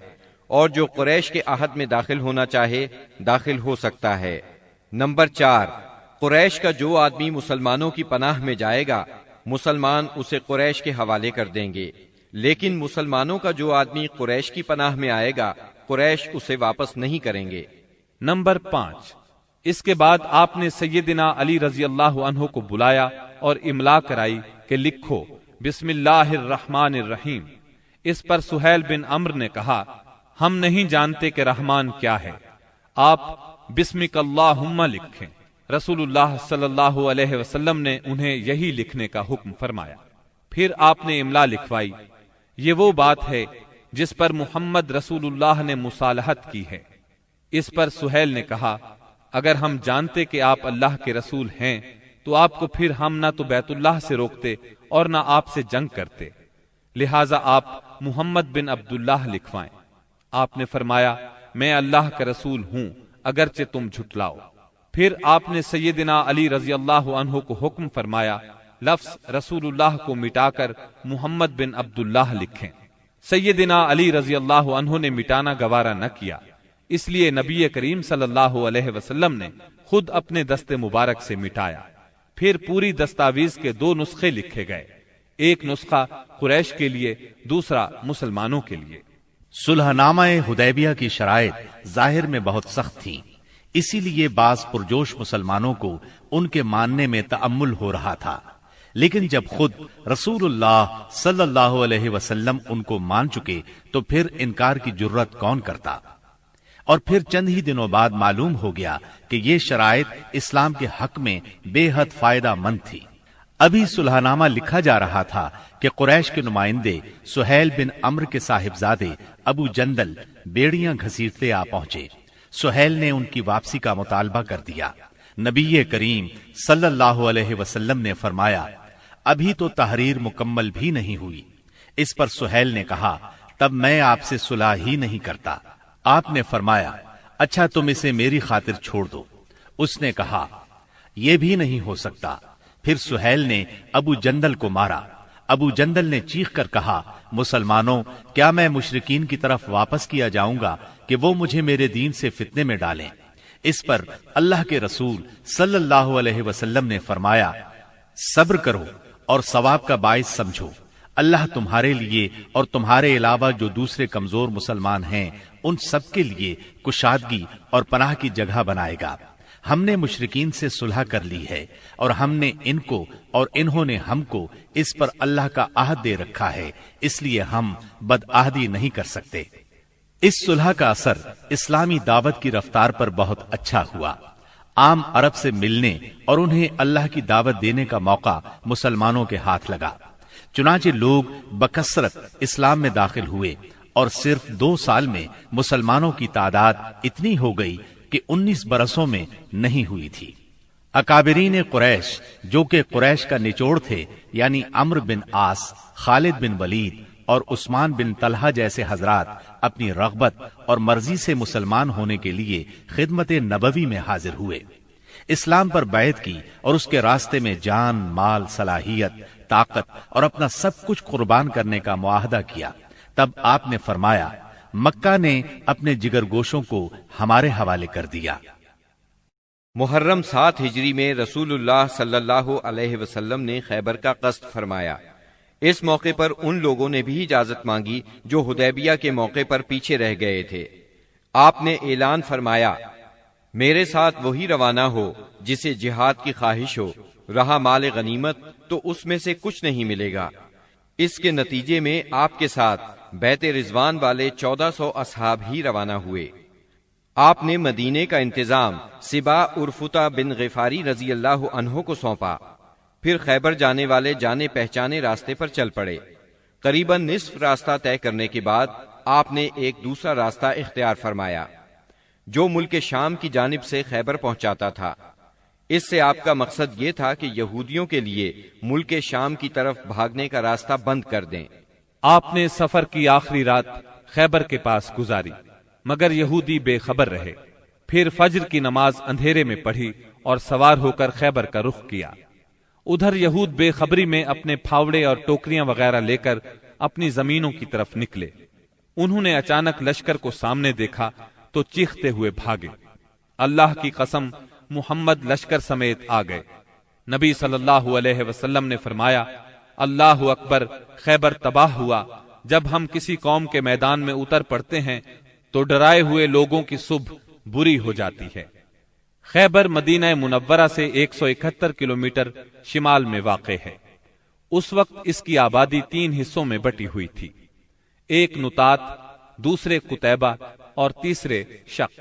اور جو قریش کے عہد میں داخل ہونا چاہے داخل ہو سکتا ہے۔ نمبر 4، قریش کا جو آدمی مسلمانوں کی پناہ میں جائے گا مسلمان اسے قریش کے حوالے کر دیں گے، لیکن مسلمانوں کا جو آدمی قریش کی پناہ میں آئے گا قریش اسے واپس نہیں کریں گے۔ نمبر 5، اس کے بعد آپ نے سیدنا علی رضی اللہ عنہ کو بلایا اور املا کرائی کہ لکھو بسم اللہ الرحمن الرحیم۔ اس پر سہیل بن عمرو نے کہا، ہم نہیں جانتے کہ رحمان کیا ہے، آپ بسمک اللہم لکھیں۔ رسول اللہ صلی اللہ علیہ وسلم نے انہیں یہی لکھنے کا حکم فرمایا۔ پھر آپ نے املا لکھوائی، یہ وہ بات ہے جس پر محمد رسول اللہ نے مصالحت کی ہے۔ اس پر سہیل نے کہا، اگر ہم جانتے کہ آپ اللہ کے رسول ہیں تو آپ کو پھر ہم نہ تو بیت اللہ سے روکتے اور نہ آپ سے جنگ کرتے، لہٰذا آپ محمد بن عبداللہ لکھوائیں۔ آپ نے فرمایا، میں اللہ کا رسول ہوں اگرچہ تم جھٹلاؤ۔ پھر آپ نے سیدنا علی رضی اللہ عنہ کو حکم فرمایا، لفظ رسول اللہ کو مٹا کر محمد بن عبداللہ لکھیں۔ سیدنا علی رضی اللہ عنہ نے مٹانا گوارا نہ کیا، اس لیے نبی کریم صلی اللہ علیہ وسلم نے خود اپنے دست مبارک سے مٹایا۔ پھر پوری دستاویز کے 2 نسخے لکھے گئے، ایک نسخہ قریش کے لیے، دوسرا مسلمانوں کے لیے۔ صلح نامہ حدیبیہ کی شرائط ظاہر میں بہت سخت تھیں، اسی لیے بعض پرجوش مسلمانوں کو ان کے ماننے میں تأمل ہو رہا تھا، لیکن جب خود رسول اللہ صلی اللہ علیہ وسلم ان کو مان چکے تو پھر انکار کی جرت کون کرتا؟ اور پھر چند ہی دنوں بعد معلوم ہو گیا کہ یہ شرائط اسلام کے حق میں بے حد فائدہ مند تھی۔ ابھی صلح نامہ لکھا جا رہا تھا کہ قریش کے نمائندے سہیل بن عمرو کے صاحبزادے ابو جندل بیڑیاں گھسیٹتے آ پہنچے۔ سہیل نے ان کی واپسی کا مطالبہ کر دیا۔ نبی کریم صلی اللہ علیہ وسلم نے فرمایا، ابھی تو تحریر مکمل بھی نہیں ہوئی۔ اس پر سہیل نے کہا، تب میں آپ سے صلح ہی نہیں کرتا۔ آپ نے فرمایا، اچھا تم اسے میری خاطر چھوڑ دو۔ اس نے کہا، یہ بھی نہیں ہو سکتا۔ پھر سہیل نے ابو جندل کو مارا۔ ابو جندل نے چیخ کر کہا، مسلمانوں، کیا میں مشرکین کی طرف واپس کیا جاؤں گا کہ وہ مجھے میرے دین سے فتنے میں ڈالیں؟ اس پر اللہ کے رسول صلی اللہ علیہ وسلم نے فرمایا، صبر کرو اور ثواب کا باعث سمجھو۔ اللہ تمہارے لیے اور تمہارے علاوہ جو دوسرے کمزور مسلمان ہیں ان سب کے لیے کشادگی اور پناہ کی جگہ بنائے گا۔ ہم نے مشرکین سے صلح کر لی ہے اور ہم نے ان کو اور انہوں نے ہم کو اس پر اللہ کا عہد دے رکھا ہے، اس لیے ہم بدعہدی نہیں کر سکتے۔ اس صلح کا اثر اسلامی دعوت کی رفتار پر بہت اچھا ہوا۔ عام عرب سے ملنے اور انہیں اللہ کی دعوت دینے کا موقع مسلمانوں کے ہاتھ لگا۔ چنانچہ لوگ بکثرت اسلام میں داخل ہوئے اور صرف 2 سال میں مسلمانوں کی تعداد اتنی ہو گئی کہ 19 برسوں میں نہیں ہوئی تھی۔ اکابرین قریش جو کہ قریش کا نچوڑ تھے، یعنی عمرو بن عاص، خالد بن ولید اور عثمان بن طلحہ جیسے حضرات اپنی رغبت اور مرضی سے مسلمان ہونے کے لیے خدمت نبوی میں حاضر ہوئے، اسلام پر بیعت کی اور اس کے راستے میں جان، مال، صلاحیت، طاقت اور اپنا سب کچھ قربان کرنے کا معاہدہ کیا۔ تب آپ نے فرمایا، مکہ نے اپنے جگر گوشوں کو ہمارے حوالے کر دیا۔ محرم 7 ہجری میں رسول اللہ صلی اللہ علیہ وسلم نے خیبر کا قصد فرمایا۔ اس موقع پر ان لوگوں نے بھی اجازت مانگی جو حدیبیہ کے موقع پر پیچھے رہ گئے تھے۔ آپ نے اعلان فرمایا، میرے ساتھ وہی روانہ ہو جسے جہاد کی خواہش ہو، رہا مال غنیمت تو اس میں سے کچھ نہیں ملے گا۔ اس کے نتیجے میں آپ کے ساتھ بیت رضوان والے 1400 اصحاب ہی روانہ ہوئے۔ آپ نے مدینے کا انتظام سبا عرفتہ بن غفاری رضی اللہ عنہ کو سونپا، پھر خیبر جانے والے جانے پہچانے راستے پر چل پڑے۔ قریباً نصف راستہ طے کرنے کے بعد آپ نے ایک دوسرا راستہ اختیار فرمایا جو ملک شام کی جانب سے خیبر پہنچاتا تھا۔ اس سے آپ کا مقصد یہ تھا کہ یہودیوں کے لیے ملک شام کی طرف بھاگنے کا راستہ بند کر دیں۔ آپ نے سفر کی آخری رات خیبر کے پاس گزاری، مگر یہودی بے خبر رہے۔ پھر فجر کی نماز اندھیرے میں پڑھی اور سوار ہو کر خیبر کا رخ کیا۔ ادھر یہود بے خبری میں اپنے پھاوڑے اور ٹوکریاں وغیرہ لے کر اپنی زمینوں کی طرف نکلے۔ انہوں نے اچانک لشکر کو سامنے دیکھا تو چیختے ہوئے بھاگے۔ اللہ کی قسم، محمد لشکر سمیت آ گئے۔ نبی صلی اللہ علیہ وسلم نے فرمایا، اللہ اکبر، خیبر تباہ ہوا۔ جب ہم کسی قوم کے میدان میں اتر پڑتے ہیں تو ڈرائے ہوئے لوگوں کی صبح بری ہو جاتی ہے۔ خیبر مدینہ منورہ سے 171 کلومیٹر شمال میں واقع ہے۔ اس وقت اس کی آبادی 3 حصوں میں بٹی ہوئی تھی، ایک نطات، دوسرے قتیبہ اور تیسرے شق۔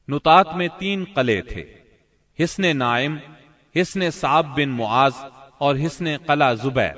نطات میں 3 قلعے تھے، حصن نائم، حصن صعب بن معاذ اور حصن قلعہ زبیر۔